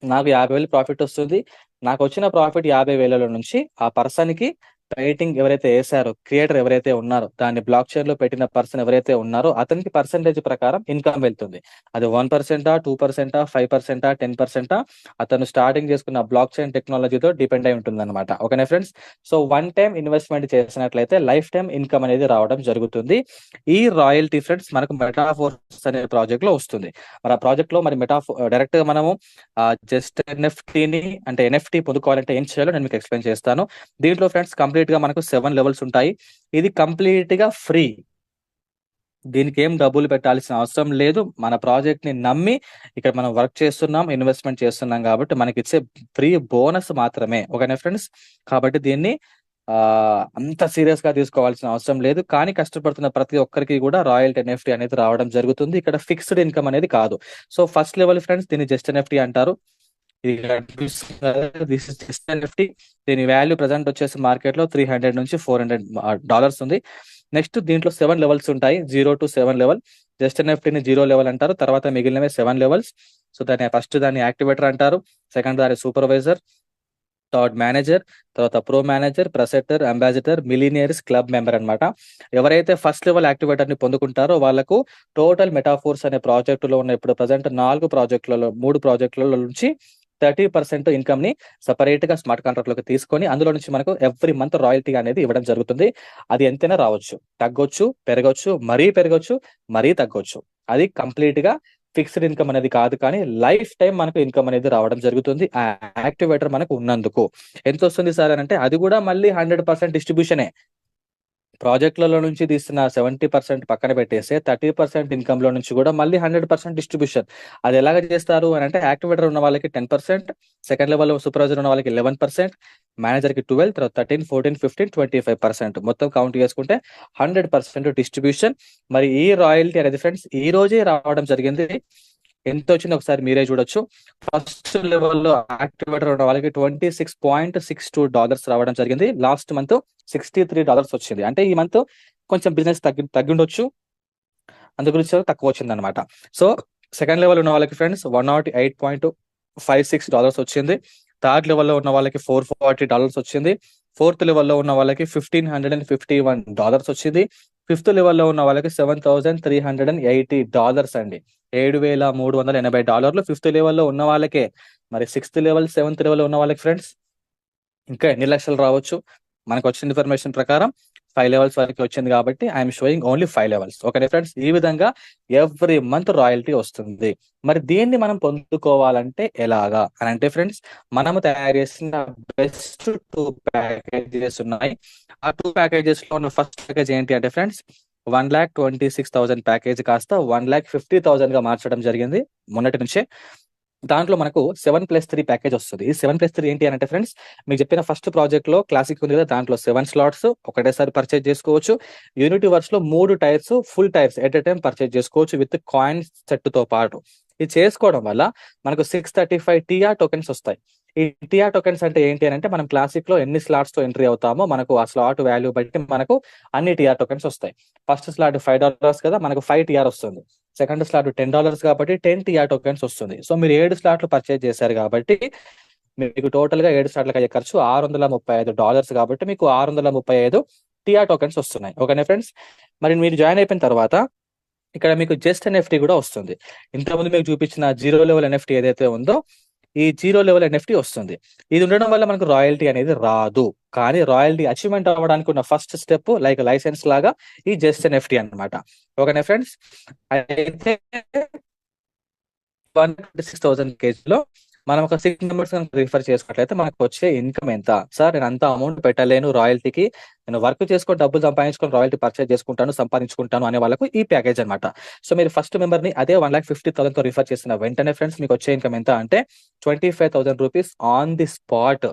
నాకు 50,000 ప్రాఫిట్ వస్తుంది. నాకు వచ్చిన ప్రాఫిట్ 50,000 నుంచి ఆ పర్సన్ కి పెయింటింగ్ ఎవరైతే వేసారో, క్రియేటర్ ఎవరైతే ఉన్నారో, దాన్ని బ్లాక్ చైన్ లో పెట్టిన పర్సన్ ఎవరైతే ఉన్నారో అతనికి పర్సెంటేజ్ ప్రకారం ఇన్కమ్ వెళ్తుంది. అది 1%, 2%, 5%, 10%, అతను స్టార్టింగ్ చేసుకున్న బ్లాక్ చైన్ టెక్నాలజీతో డిపెండ్ అయి ఉంటుంది అనమాట. ఓకేనా ఫ్రెండ్స్. సో 1 టైం ఇన్వెస్ట్మెంట్ చేసినట్లయితే లైఫ్ టైం ఇన్కమ్ అనేది రావడం జరుగుతుంది. ఈ రాయల్టీ ఫ్రెండ్స్ మనకు మెటాఫోర్స్ అనే ప్రాజెక్ట్ లో వస్తుంది. మరి ఆ ప్రాజెక్ట్ లో మరి డైరెక్ట్ గా మనము జస్ట్ ఎన్ఎఫ్టీని అంటే ఎన్ఎఫ్టీ పొందుకోవాలంటే ఏం చేయాలో నేను మీకు ఎక్స్ప్లెయిన్ చేస్తాను. దీంట్లో ఫ్రెండ్స్ కంప్లీట్ గా మనకు 7 లెవెల్స్ ఉంటాయి. ఇది కంప్లీట్ గా ఫ్రీ. దీనికి ఏం డబ్బులు పెట్టాల్సిన అవసరం లేదు. మన ప్రాజెక్ట్ ని నమ్మి ఇక్కడ మనం వర్క్ చేస్తున్నాం, ఇన్వెస్ట్మెంట్ చేస్తున్నాం కాబట్టి మనకి ఇచ్చే ఫ్రీ బోనస్ మాత్రమే. ఓకేనా ఫ్రెండ్స్. కాబట్టి దీన్ని అంత సీరియస్ గా తీసుకోవాల్సిన అవసరం లేదు. కానీ కష్టపడుతున్న ప్రతి ఒక్కరికి కూడా రాయల్టీ ఎన్ఎఫ్టీ అనేది రావడం జరుగుతుంది. ఇక్కడ ఫిక్స్డ్ ఇన్కమ్ అనేది కాదు. సో ఫస్ట్ లెవెల్ ఫ్రెండ్స్ దీన్ని జస్ట్ ఎన్ఎఫ్టీ అంటారు. This is just NFT. దీని వాల్యూ ప్రజెంట్ వచ్చేసి మార్కెట్ లో $300 నుంచి $400 ఉంది. నెక్స్ట్ దీంట్లో 7 లెవెల్స్ ఉంటాయి, 0 to 7 లెవెల్. జస్ట్ ఎన్ఎఫ్టీని 0 లెవెల్ అంటారు. తర్వాత మిగిలినవి 7 లెవెల్స్. సో దాన్ని యాక్టివేటర్ అంటారు. సెకండ్ దాని సూపర్వైజర్, థర్డ్ మేనేజర్, తర్వాత ప్రో మేనేజర్, ప్రొసెటర్, అంబాసిడర్, మిలీనియర్స్, క్లబ్ మెంబర్ అన్నమాట. ఎవరైతే ఫస్ట్ లెవెల్ యాక్టివేటర్ ని పొందుకుంటారో వాళ్ళకు టోటల్ మెటాఫోర్స్ అనే ప్రాజెక్టులో ఉన్న ఇప్పుడు ప్రజెంట్ 3 ప్రాజెక్టులలో నుంచి 30% ఇన్కమ్ ని సపరేట్ గా స్మార్ట్ కాంట్రాక్ట్ లోకి తీసుకొని అందులో నుంచి మనకు ఎవ్రీ మంత్ రాయల్టీ అనేది ఇవ్వడం జరుగుతుంది. అది ఎంతైనా రావచ్చు, తగ్గొచ్చు, పెరగొచ్చు, మరీ పెరగొచ్చు, మరీ తగ్గొచ్చు. అది కంప్లీట్ గా ఫిక్స్డ్ ఇన్కమ్ అనేది కాదు, కానీ లైఫ్ టైం మనకు ఇన్కమ్ అనేది రావడం జరుగుతుంది ఆ యాక్టివేటర్ మనకు ఉన్నందుకు. ఎంత వస్తుంది సార్ అని అంటే అది కూడా మళ్ళీ 100% డిస్ట్రిబ్యూషనే. ప్రాజెక్టులలో నుంచి తీస్తున్న 70% పక్కన పెట్టేస్తే 30% ఇన్కమ్ లో నుంచి కూడా మళ్ళీ 100% డిస్ట్రిబ్యూషన్. అది ఎలాగ చేస్తారు అని అంటే యాక్టివేటర్ ఉన్న వాళ్ళకి 10%, సెకండ్ లెవెల్ సూపర్వైజర్ ఉన్న వాళ్ళకి 11%, మేనేజర్ కి 12, తర్వాత 13, 14, 15, 25%, మొత్తం కౌంట్ చేసుకుంటే 100% డిస్ట్రిబ్యూషన్. మరి ఈ రాయల్టీ అనేది ఫ్రెండ్స్ ఈ రోజే రావడం జరిగింది. ఎంత వచ్చింది ఒకసారి మీరే చూడొచ్చు. ఫస్ట్ లెవెల్లో యాక్టివేటర్ ఉన్న వాళ్ళకి $26.62 రావడం జరిగింది. లాస్ట్ మంత్ $63 వచ్చింది. అంటే ఈ మంత్ కొంచెం బిజినెస్ తగ్గి ఉండొచ్చు, అందు గురించి తక్కువ వచ్చింది అనమాట. సో సెకండ్ లెవెల్ ఉన్న వాళ్ళకి ఫ్రెండ్స్ $108.56 వచ్చింది. థర్డ్ లెవెల్లో ఉన్న వాళ్ళకి $440 వచ్చింది. ఫోర్త్ లెవెల్లో ఉన్న వాళ్ళకి $1,551 వచ్చింది. ఫిఫ్త్ లెవెల్లో ఉన్న వాళ్ళకి $7,380 అండి. $7,380 ఫిఫ్త్ లెవెల్లో ఉన్న వాళ్ళకే. మరి సిక్స్త్ లెవెల్, సెవెంత్ లెవెల్ ఉన్న వాళ్ళకి ఫ్రెండ్స్ ఇంకా ఎన్ని లక్షలు రావచ్చు? మనకు వచ్చిన ఇన్ఫర్మేషన్ ప్రకారం 5 లెవెల్స్ వరకు వచ్చింది కాబట్టి I'm showing only 5 levels. Okay friends, ఈ విధంగా ఎవ్రీ మంత్ రాయల్టీ వస్తుంది. మరి దీన్ని మనం పొందుకోవాలంటే ఎలాగా అని అంటే ఫ్రెండ్స్, మనము తయారు చేసిన బెస్ట్ 2 ప్యాకేజెస్ ఉన్నాయి. ఆ 2 ప్యాకేజెస్ లో ఉన్న ఫస్ట్ ప్యాకేజ్ ఏంటి అంటే ఫ్రెండ్స్ 1,26,000 ప్యాకేజ్ కాస్త 1,50,000 గా మార్చడం జరిగింది మొన్నటి నుంచే. దాంట్లో మనకు 7+3 ప్యాకేజ్ వస్తుంది. ఈ 7+3 ఏంటి అంటే ఫ్రెండ్స్, మీకు చెప్పిన ఫస్ట్ ప్రాజెక్ట్ లో క్లాసిక్ ఉంది కదా, దాంట్లో 7 స్లాట్స్ ఒకటేసారి పర్చేజ్ చేసుకోవచ్చు. యూనిటీ వర్క్స్ లో 3 tyres full tyres at a time purchase చేసుకోవచ్చు విత్ కాయిన్ సెట్ తో పాటు. ఇది చేసుకోవడం వల్ల మనకు 635 టిఆర్ టోకెన్స్ వస్తాయి. ఈ టిఆర్ టోకెన్స్ అంటే ఏంటి అని అంటే, మనం క్లాసిక్ లో ఎన్ని స్లాట్స్ తో ఎంట్రీ అవుతామో మనకు ఆ స్లాట్ వాల్యూ బట్టి మనకు అన్ని టిఆర్ టోకెన్స్ వస్తాయి. ఫస్ట్ స్లాట్ $5 కదా, మనకు 5 టిఆర్ వస్తుంది. సెకండ్ స్లాట్ $10 కాబట్టి 10 టిఆర్ టోకెన్స్ వస్తుంది. సో మీరు 7 స్లాట్లు పర్చేజ్ చేశారు కాబట్టి మీకు టోటల్ గా 7 స్లాట్లకు అయ్యే ఖర్చు $635 కాబట్టి మీకు 635 టిఆర్ టోకెన్స్ వస్తున్నాయి. ఓకేనా ఫ్రెండ్స్, మరి మీరు జాయిన్ అయిపోయిన తర్వాత ఇక్కడ మీకు జస్ట్ ఎన్ఎఫ్టీ కూడా వస్తుంది. ఇంతకుముందు మీకు చూపించిన 0 లెవెల్ ఎన్ఎఫ్టీ ఏదైతే ఉందో ఈ 0 లెవెల్ ఎన్ఎఫ్టీ వస్తుంది. ఇది ఉండడం వల్ల మనకు రాయల్టీ అనేది రాదు. కానీ రాయల్టీ అచీవ్మెంట్ అవ్వడానికి ఉన్న ఫస్ట్ స్టెప్ లైక్ లైసెన్స్ లాగా ఈ జస్ట్ ఎన్ఎఫ్టీ అనమాట. ఓకేనా ఫ్రెండ్స్, అయితే 126,000 కేజీలో మనం ఒక 6 మెంబర్స్ రిఫర్ చేసుకున్నట్లయితే మనకు వచ్చే ఇన్కమ్ ఎంత? సార్ నేను అంత అమౌంట్ పెట్టలేను రాయల్టీకి, నేను వర్క్ చేసుకొని డబ్బులు సంపాదించుకొని రాయల్టీ పర్చేజ్ చేసుకుంటాను, సంపాదించుకుంటాను అనే వాళ్ళకు ఈ ప్యాకేజ్ అనమాట. సో మీరు ఫస్ట్ మెంబర్ ని అదే 1,50,000 తో రిఫర్ చేసిన వెంటనే ఫ్రెండ్స్ మీకు వచ్చే ఇన్కమ్ ఎంత అంటే 25,000 rupees on the spot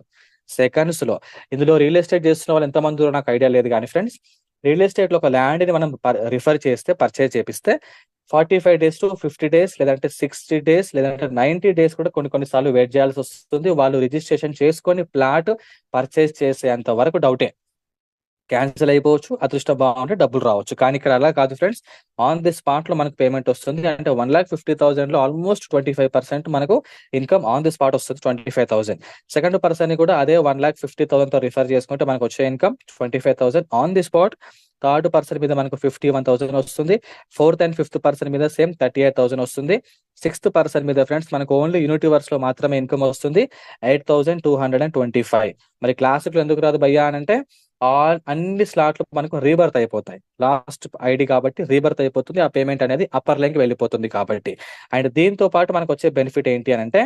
seconds లో. ఇందులో రియల్ ఎస్టేట్ చేస్తున్న వాళ్ళు ఎంతమంది నాకు ఐడియా లేదు కానీ ఫ్రెండ్స్, రియల్ ఎస్టేట్ లో ఒక ల్యాండ్ ని మనం రిఫర్ చేస్తే పర్చేజ్ చేపిస్తే 45 days to 50 days లేదంటే 60 days లేదంటే 90 days కూడా కొన్నిసార్లు వెయిట్ చేయాల్సి వస్తుంది. వాళ్ళు రిజిస్ట్రేషన్ చేసుకొని ప్లాట్ పర్చేజ్ చేసేంత వరకు డౌటే, క్యాన్సిల్ అయిపోవచ్చు, అదృష్టం బాగుంటే డబ్బులు రావచ్చు. కానీ ఇక్కడ అలా కాదు ఫ్రెండ్స్, ఆన్ ది స్పాట్ లో మనకు పేమెంట్ వస్తుంది. అంటే 1,50,000 లో ఆల్మోస్ట్ 25% మనకు ఇన్కమ్ ఆన్ ది స్పాట్ వస్తుంది, 25,000. సెకండ్ పర్సన్ ని కూడా అదే 1,50,000 తో రిఫర్ చేసుకుంటే మనకు వచ్చే income 25,000 on the spot. Third person మీద మనకు 51,000 వస్తుంది. ఫోర్త్ అండ్ ఫిఫ్త్ పర్సన్ మీద సేమ్ 38,000 వస్తుంది. సిక్స్త్ పర్సన్ మీద ఫ్రెండ్స్ మనకు ఓన్లీ యూనిటీ వర్క్స్ లో మాత్రమే ఇన్కమ్ వస్తుంది, 8,225. మరి క్లాసిక్ లో ఎందుకు రాదు భయ్యా అని అంటే అన్ని స్లాట్లు మనకు రీబర్త్ అయిపోతాయి. లాస్ట్ ఐడి కాబట్టి రీబర్త్ అయిపోతుంది, ఆ పేమెంట్ అనేది అప్పర్ లైన్ కి వెళ్ళిపోతుంది కాబట్టి. అండ్ దీంతో పాటు మనకు వచ్చే బెనిఫిట్ ఏంటి అని అంటే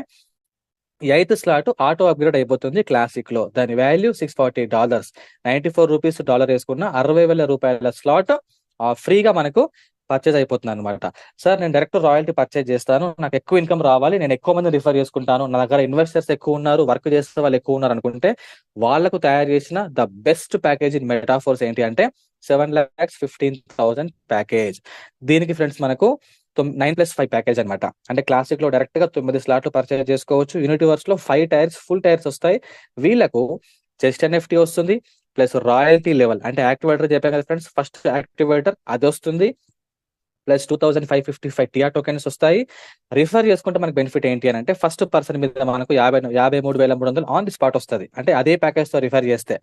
8th స్లాట్ ఆటో అప్గ్రేడ్ అయిపోతుంది క్లాసిక్ లో. దాని వాల్యూ $640, 94 రూపీస్ డాలర్ వేసుకున్న 60,000 రూపాయల స్లాట్ ఫ్రీగా మనకు పర్చేజ్ అయిపోతుంది అనమాట. సార్ నేను డైరెక్ట్ రాయల్టీ పర్చేజ్ చేస్తాను, నాకు ఎక్కువ ఇన్కమ్ రావాలి, నేను ఎక్కువ మంది రిఫర్ చేసుకుంటాను, నా దగ్గర ఇన్వెస్టర్స్ ఎక్కువ ఉన్నారు, వర్క్ చేసే వాళ్ళు ఎక్కువ ఉన్నారు అనుకుంటే వాళ్ళకు తయారు చేసిన the best package in metaphors ఏంటి అంటే 7,15,000 ప్యాకేజ్. దీనికి ఫ్రెండ్స్ మనకు 9+5 ప్యాకేజ్ అనమాట. అంటే క్లాసిక్ లో డైరెక్ట్ గా 9 స్లాట్లు పర్చేజ్ చేసుకోవచ్చు. యూనిటీ వర్క్స్ లో 5 టైర్స్ ఫుల్ టైర్స్ వస్తాయి. వీళ్ళకు జస్ట్ ఎన్ఎఫ్టీ వస్తుంది ప్లస్ రాయల్టీ లెవెల్ అంటే యాక్టివేటర్ చెప్పాను కదా ఫ్రెండ్స్, ఫస్ట్ యాక్టివేటర్ అది వస్తుంది ప్లస్ 2,555 టిఆర్ టోకెన్స్ వస్తాయి. రిఫర్ చేసుకుంటే మనకు బెనిఫిట్ ఏంటి అని అంటే ఫస్ట్ పర్సన్ మీద మనకు 53,300 ఆన్ ది స్పాట్ వస్తుంది, అంటే అదే ప్యాకేజ్ తో రిఫర్ చేస్తే.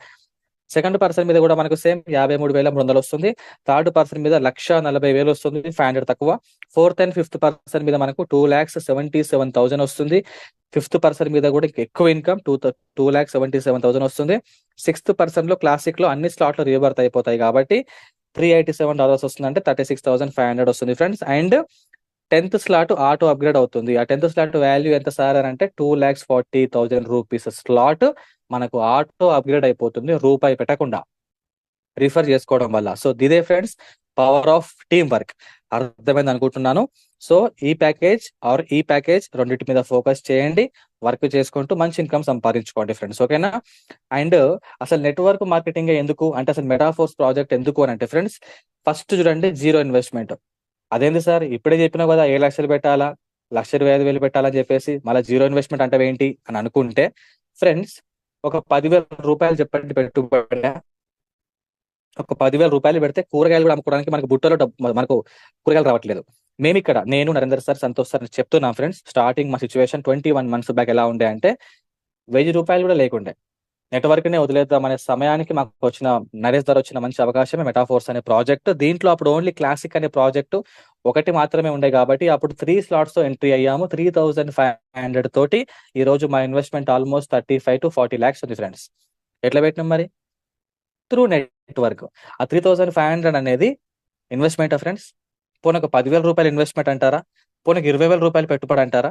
సెకండ్ పర్సన్ మీద కూడా మనకు సేమ్ 53,300 వస్తుంది. థర్డ్ పర్సన్ మీద 1,40,000 వస్తుంది, 500 తక్కువ. ఫోర్త్ అండ్ ఫిఫ్త్ పర్సన్ మీద మనకు 2,77,000 వస్తుంది. ఫిఫ్త్ పర్సన్ మీద కూడా ఎక్కువ ఇన్కమ్ 2,77,000 వస్తుంది. సిక్స్త్ పర్సన్ లో క్లాసిక్ లో అన్ని స్లాట్లు రీబర్త్ అయిపోతాయి కాబట్టి $387 వస్తుంది, అంటే 36,500 వస్తుంది friends. And 10th slot auto upgrade అవుతుంది. ఆ 10th స్లాట్ వాల్యూ ఎంత సార్ అని అంటే 2,40,000 రూపీస్ స్లాట్ మనకు ఆటో అప్గ్రేడ్ అయిపోతుంది రూపాయి పెట్టకుండా. రిఫర్ చేసుకోవడం వల్ల. సో ఇదే friends power of team work. అర్థమైంది అనుకుంటున్నాను. సో ఈ ప్యాకేజ్ రెండింటి మీద ఫోకస్ చేయండి, వర్క్ చేసుకుంటూ మంచి ఇన్కమ్ సంపాదించుకోండి ఫ్రెండ్స్. ఓకేనా? అండ్ అసలు నెట్వర్క్ మార్కెటింగ్ ఎందుకు అంటే, అసలు మెటాఫోర్స్ ప్రాజెక్ట్ ఎందుకు అని అంటే ఫ్రెండ్స్, ఫస్ట్ చూడండి, జీరో ఇన్వెస్ట్మెంట్. అదేంటి సార్ ఇప్పుడే చెప్పినావు కదా 7 లక్షలు పెట్టాలా, 1,25,000 పెట్టాలని చెప్పేసి మళ్ళీ జీరో ఇన్వెస్ట్మెంట్ అంటే ఏంటి అని అనుకుంటే ఫ్రెండ్స్, ఒక 10,000 రూపాయలు చెప్పండి పెట్టుబడి. ఒక 10,000 రూపాయలు పెడితే కూరగాయలు కూడా అమ్ముకోవడానికి మనకు బుట్టలో మనకు కూరగాయలు రావట్లేదు. మేము ఇక్కడ, నేను నరేందర్ సార్, సంతోష్ సార్ చెప్తున్నాం ఫ్రెండ్స్, స్టార్టింగ్ మా సిచ్యువేషన్ 21 months బ్యాక్ ఎలా ఉండే అంటే 1,000 రూపాయలు కూడా లేకుండే. నెట్వర్క్ నే వదిలేద్దాం అనే సమయానికి మాకు వచ్చిన నరేష్ ద్వారా వచ్చిన మంచి అవకాశమే మెటాఫోర్స్ అనే ప్రాజెక్ట్. దీంట్లో అప్పుడు ఓన్లీ క్లాసిక్ అనే ప్రాజెక్ట్ ఒకటి మాత్రమే ఉండే కాబట్టి అప్పుడు 3 slots తో ఎంట్రీ అయ్యాము. 3,500 తోటి ఈ రోజు మా ఇన్వెస్ట్మెంట్ ఆల్మోస్ట్ 35 to 40 lakhs ఉంది ఫ్రెండ్స్. ఎట్లా పెట్టినాం మరి? Through network. ఆ 3,500 అనేది ఇన్వెస్ట్మెంట్ ఫ్రెండ్స్. పోనీ ఒక 10,000 రూపాయలు ఇన్వెస్ట్మెంట్ అంటారా? పోనీ 20,000 రూపాయలు పెట్టుబడి అంటారా?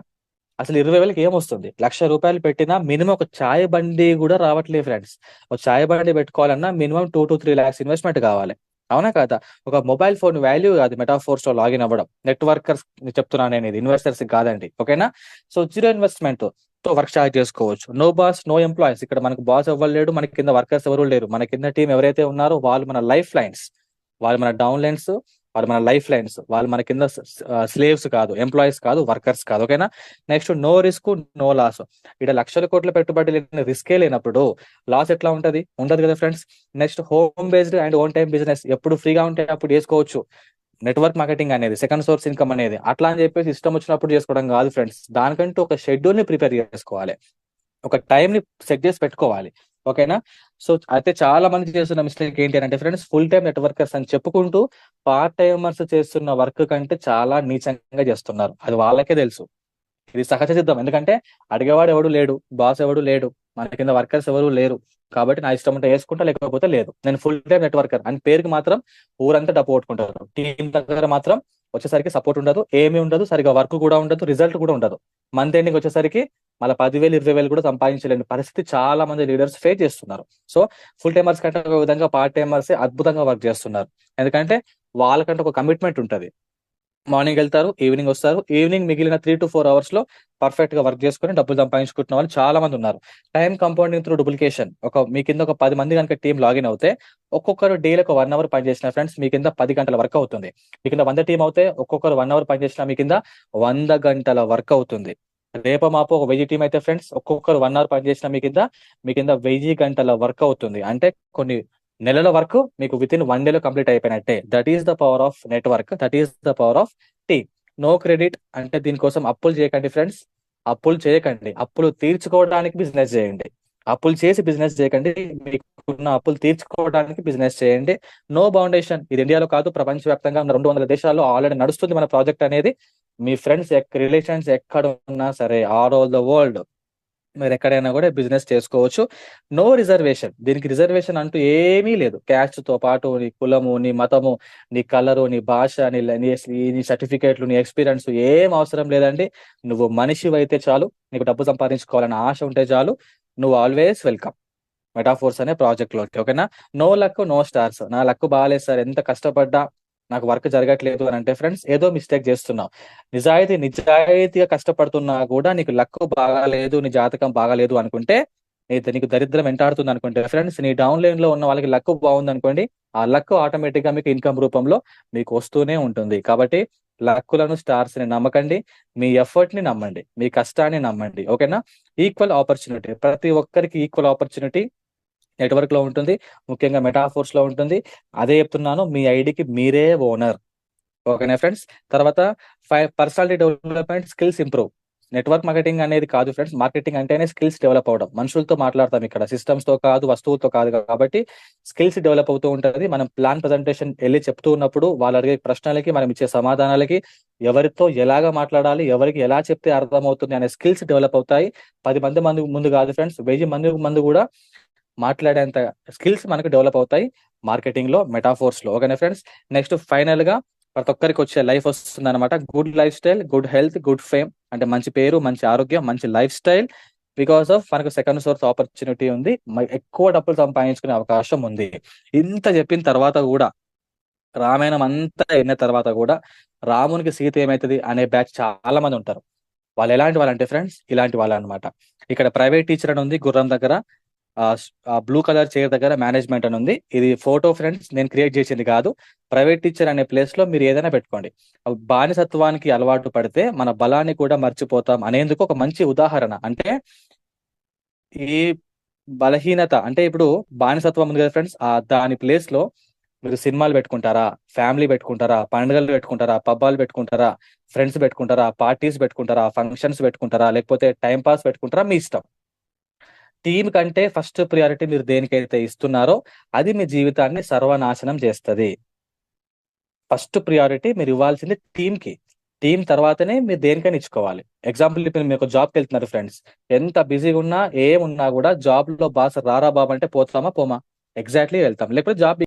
అసలు 20,000కి ఏమొస్తుంది? 1,00,000 రూపాయలు పెట్టినా మినిమం ఒక చాయ్ బండి కూడా రావట్లేదు ఫ్రెండ్స్. ఒక చాయ్ బండి పెట్టుకోవాలన్నా మినిమం 2 to 3 lakhs ఇన్వెస్ట్మెంట్ కావాలి. అవునా కాదా? ఒక మొబైల్ ఫోన్ వాల్యూ కాదు మెటాఫోర్స్ లో లాగిన్ అవ్వడం. నెట్వర్కర్స్ చెప్తున్నాను నేను, ఇది ఇన్వెస్టర్స్ కాదండి. ఓకేనా? సో జీరో ఇన్వెస్ట్మెంట్ తో వర్క్ స్టార్ట్ చేసుకోవచ్చు. No boss no employees. ఇక్కడ మనకు బాస్ ఎవరు లేడు, మన కింద వర్కర్స్ ఎవరు లేరు. మన కింద టీం ఎవరైతే ఉన్నారో వాళ్ళు మన లైఫ్ లైన్స్, వాళ్ళు మన డౌన్ లైన్స్, వాళ్ళు మన లైఫ్ లైన్స్, వాళ్ళు మన కింద స్లేవ్స్ కాదు, ఎంప్లాయీస్ కాదు, వర్కర్స్ కాదు. ఓకేనా? Next no risk no loss. ఇక్కడ 1,00,000 పెట్టుబడి లేని రిస్కే లేనప్పుడు లాస్ ఎట్లా ఉంటది? ఉండదు కదా friends. Next home based and own time business. ఎప్పుడు ఫ్రీగా ఉంటే అప్పుడు చేసుకోవచ్చు. నెట్వర్క్ మార్కెటింగ్ అనేది సెకండ్ సోర్స్ ఇన్కమ్ అనేది అట్లా అని చెప్పేసి ఇష్టం వచ్చినప్పుడు చేసుకోవడం కాదు ఫ్రెండ్స్. దానికంటూ ఒక షెడ్యూల్ ని ప్రిపేర్ చేసుకోవాలి, ఒక టైం ని సెట్ చేసి పెట్టుకోవాలి. ఓకేనా? సో అయితే చాలా మంది చేస్తున్న మిస్టేక్ ఏంటి అంటే ఫ్రెండ్స్, ఫుల్ టైం నెట్వర్కర్స్ అని చెప్పుకుంటూ పార్ట్ టైమర్స్ చేస్తున్న వర్క్ కంటే చాలా నీచంగా చేస్తున్నారు. అది వాళ్ళకే తెలుసు. ఇది సహజ సిద్ధం. ఎందుకంటే అడిగేవాడు ఎవడు లేడు, బాస్ ఎవడు లేడు, మన కింద వర్కర్స్ ఎవరు లేరు. కాబట్టి నా ఇష్టం ఉంటే వేసుకుంటా, లేకపోతే లేదు. నేను ఫుల్ టైం నెట్వర్కర్ అని పేరుకి మాత్రం ఊరంతా డబ్బు కొట్టుకుంటారు. టీం దగ్గర మాత్రం వచ్చేసరికి సపోర్ట్ ఉండదు, ఏమీ ఉండదు, సరిగా వర్క్ కూడా ఉండదు, రిజల్ట్ కూడా ఉండదు. మంత్ ఎండింగ్ వచ్చేసరికి మళ్ళీ 10,000 20,000 కూడా సంపాదించలేని పరిస్థితి చాలా మంది లీడర్స్ ఫేస్ చేస్తున్నారు. సో ఫుల్ టైమర్స్ కంటే ఒక విధంగా పార్ట్ టైమర్స్ అద్భుతంగా వర్క్ చేస్తున్నారు. ఎందుకంటే వాళ్ళకంటే ఒక కమిట్మెంట్ ఉంటుంది. మార్నింగ్ వెళ్తారు, ఈవినింగ్ వస్తారు. ఈవినింగ్ మిగిలిన 3 to 4 hours లో పర్ఫెక్ట్ గా వర్క్ చేసుకుని డబ్బులు సంపాదించుకుంటున్న వాళ్ళు చాలా మంది ఉన్నారు. Time compounding through duplication. మీ కింద ఒక 10 మంది కనుక టీం లాగిన్ అవుతే ఒక్కొక్కరు డైలీ ఒక 1 hour పనిచేసిన ఫ్రెండ్స్ మీ కింద 10 గంటల వర్క్ అవుతుంది. మీ కింద 100 టీం అవుతే ఒక్కొక్కరు 1 hour పనిచేసిన మీ కింద 100 గంటల వర్క్ అవుతుంది. రేప మాపో ఒక 1000 టీం అయితే ఫ్రెండ్స్ ఒక్కొక్కరు 1 hour పనిచేసిన మీ కింద 1000 గంటల వర్క్ అవుతుంది. అంటే కొన్ని నెలల వరకు మీకు విత్ ఇన్ 1 day లో కంప్లీట్ అయిపోయినట్టే. That is the power of network, that is the power of team. No credit అంటే దీనికోసం అప్పులు చేయకండి ఫ్రెండ్స్. అప్పులు చేయకండి, అప్పులు తీర్చుకోవడానికి బిజినెస్ చేయండి. అప్పులు చేసి బిజినెస్ చేయకండి, మీకున్న అప్పులు తీర్చుకోవడానికి బిజినెస్ చేయండి. నో బౌండేషన్. ఇది ఇండియాలో కాదు, ప్రపంచవ్యాప్తంగా ఉన్న 200 దేశాల్లో ఆల్రెడీ నడుస్తుంది మన ప్రాజెక్ట్ అనేది. మీ ఫ్రెండ్స్ రిలేషన్స్ ఎక్కడ ఉన్నా సరే, ఆల్ ఓవర్ ద వరల్డ్ మీరు ఎక్కడైనా కూడా బిజినెస్ చేసుకోవచ్చు. No reservation. దీనికి రిజర్వేషన్ అంటూ ఏమీ లేదు. క్యాస్ట్ తో పాటు నీ కులము, నీ మతము, నీ కలరు, నీ భాష, నీ సర్టిఫికేట్లు, నీ ఎక్స్పీరియన్స్ ఏం అవసరం లేదండి. నువ్వు మనిషి అయితే చాలు, నీకు డబ్బు సంపాదించుకోవాలని ఆశ ఉంటే చాలు, నువ్వు ఆల్వేస్ వెల్కమ్ మెటాఫోర్స్ అనే ప్రాజెక్ట్ లోకి. ఓకేనా? No luck no stars. నా లక్ బాగాలేదు సార్, ఎంత కష్టపడ్డా నాకు వర్క్ జరగట్లేదు అని అంటే ఫ్రెండ్స్ ఏదో మిస్టేక్ చేస్తున్నావు. నిజాయితీగా కష్టపడుతున్నా కూడా నీకు లక్ బాగాలేదు, నీ జాతకం బాగాలేదు అనుకుంటే, నీకు దరిద్రం వెంటాడుతుంది అనుకుంటే ఫ్రెండ్స్, నీ డౌన్ లైన్ లో ఉన్న వాళ్ళకి లక్ బాగుంది అనుకోండి, ఆ లక్ ఆటోమేటిక్ గా మీకు ఇన్కమ్ రూపంలో మీకు వస్తూనే ఉంటుంది. కాబట్టి లక్కులను స్టార్స్ ని నమ్మకండి, మీ ఎఫర్ట్ ని నమ్మండి, మీ కష్టాన్ని నమ్మండి. ఓకేనా? ఈక్వల్ ఆపర్చునిటీ, ప్రతి ఒక్కరికి ఈక్వల్ ఆపర్చునిటీ నెట్వర్క్ లో ఉంటుంది, ముఖ్యంగా మెటాఫోర్స్ లో ఉంటుంది. అదే చెప్తున్నాను, మీ ఐడికి మీరే ఓనర్. ఓకేనా ఫ్రెండ్స్? తర్వాత personality development, skills improve. Network marketing అనేది కాదు ఫ్రెండ్స్, మార్కెటింగ్ అంటేనే స్కిల్స్ డెవలప్ అవడం. మనుషులతో మాట్లాడతాం ఇక్కడ, సిస్టమ్స్ తో కాదు, వస్తువులతో కాదు. కాబట్టి స్కిల్స్ డెవలప్ అవుతూ ఉంటుంది. మనం ప్లాన్ ప్రజెంటేషన్ వెళ్ళి చెప్తూ ఉన్నప్పుడు వాళ్ళు అడిగే ప్రశ్నలకి మనం ఇచ్చే సమాధానాలకి, ఎవరితో ఎలాగా మాట్లాడాలి, ఎవరికి ఎలా చెప్తే అర్థమవుతుంది అనే స్కిల్స్ డెవలప్ అవుతాయి. 10 మంది ముందు కాదు ఫ్రెండ్స్, 1000 మంది ముందు కూడా మాట్లాడేంత స్కిల్స్ మనకు డెవలప్ అవుతాయి మార్కెటింగ్ లో, మెటాఫోర్స్ లో. ఓకేనా ఫ్రెండ్స్? నెక్స్ట్ ఫైనల్ గా ప్రతి ఒక్కరికి వచ్చే లైఫ్ వస్తుంది అనమాట. Good life style, good health, good fame. అంటే మంచి పేరు, మంచి ఆరోగ్యం, మంచి లైఫ్ స్టైల్, బికాస్ ఆఫ్ మనకు సెకండ్ సోర్స్ ఆపర్చునిటీ ఉంది, ఎక్కువ డబ్బులు సంపాదించుకునే అవకాశం ఉంది. ఇంత చెప్పిన తర్వాత కూడా, రామాయణం అంతా విన్న తర్వాత కూడా రామునికి సీత ఏమైతుంది అనే బ్యాచ్ చాలా మంది ఉంటారు. వాళ్ళు ఎలాంటి వాళ్ళు అంటే ఫ్రెండ్స్, ఇలాంటి వాళ్ళు అనమాట. ఇక్కడ ప్రైవేట్ టీచర్ అని ఉంది గుర్రం దగ్గర, బ్లూ కలర్ చైర్ దగ్గర మేనేజ్మెంట్ అని ఉంది. ఇది ఫోటో ఫ్రెండ్స్, నేను క్రియేట్ చేసింది కాదు. ప్రైవేట్ టీచర్ అనే ప్లేస్ లో మీరు ఏదైనా పెట్టుకోండి. బానిసత్వానికి అలవాటు పడితే మన బలాన్ని కూడా మర్చిపోతాం అనేందుకు ఒక మంచి ఉదాహరణ. అంటే ఈ బలహీనత అంటే ఇప్పుడు బానిసత్వం ఉంది కదా ఫ్రెండ్స్, దాని ప్లేస్ లో మీరు సినిమాలు పెట్టుకుంటారా, ఫ్యామిలీ పెట్టుకుంటారా, పండుగలు పెట్టుకుంటారా, పబ్బాలు పెట్టుకుంటారా, ఫ్రెండ్స్ పెట్టుకుంటారా, పార్టీస్ పెట్టుకుంటారా, ఫంక్షన్స్ పెట్టుకుంటారా, లేకపోతే టైం పాస్ పెట్టుకుంటారా, మీ ఇష్టం. టీం కంటే ఫస్ట్ ప్రియారిటీ మీరు దేనికైతే ఇస్తున్నారో అది మీ జీవితాన్ని సర్వనాశనం చేస్తుంది. ఫస్ట్ ప్రియారిటీ మీరు ఇవ్వాల్సింది టీంకి. టీం తర్వాతనే మీరు దేనికైనా ఇచ్చుకోవాలి. ఎగ్జాంపుల్ ఇప్పుడు మీరు ఒక జాబ్కి వెళ్తున్నారు ఫ్రెండ్స్, ఎంత బిజీగా ఉన్నా ఏమున్నా కూడా జాబ్ లో బాస్ రారా బాబు అంటే పోతామా పోమా? ఎగ్జాక్ట్లీ వెళ్తాం, లేకపోతే జాబ్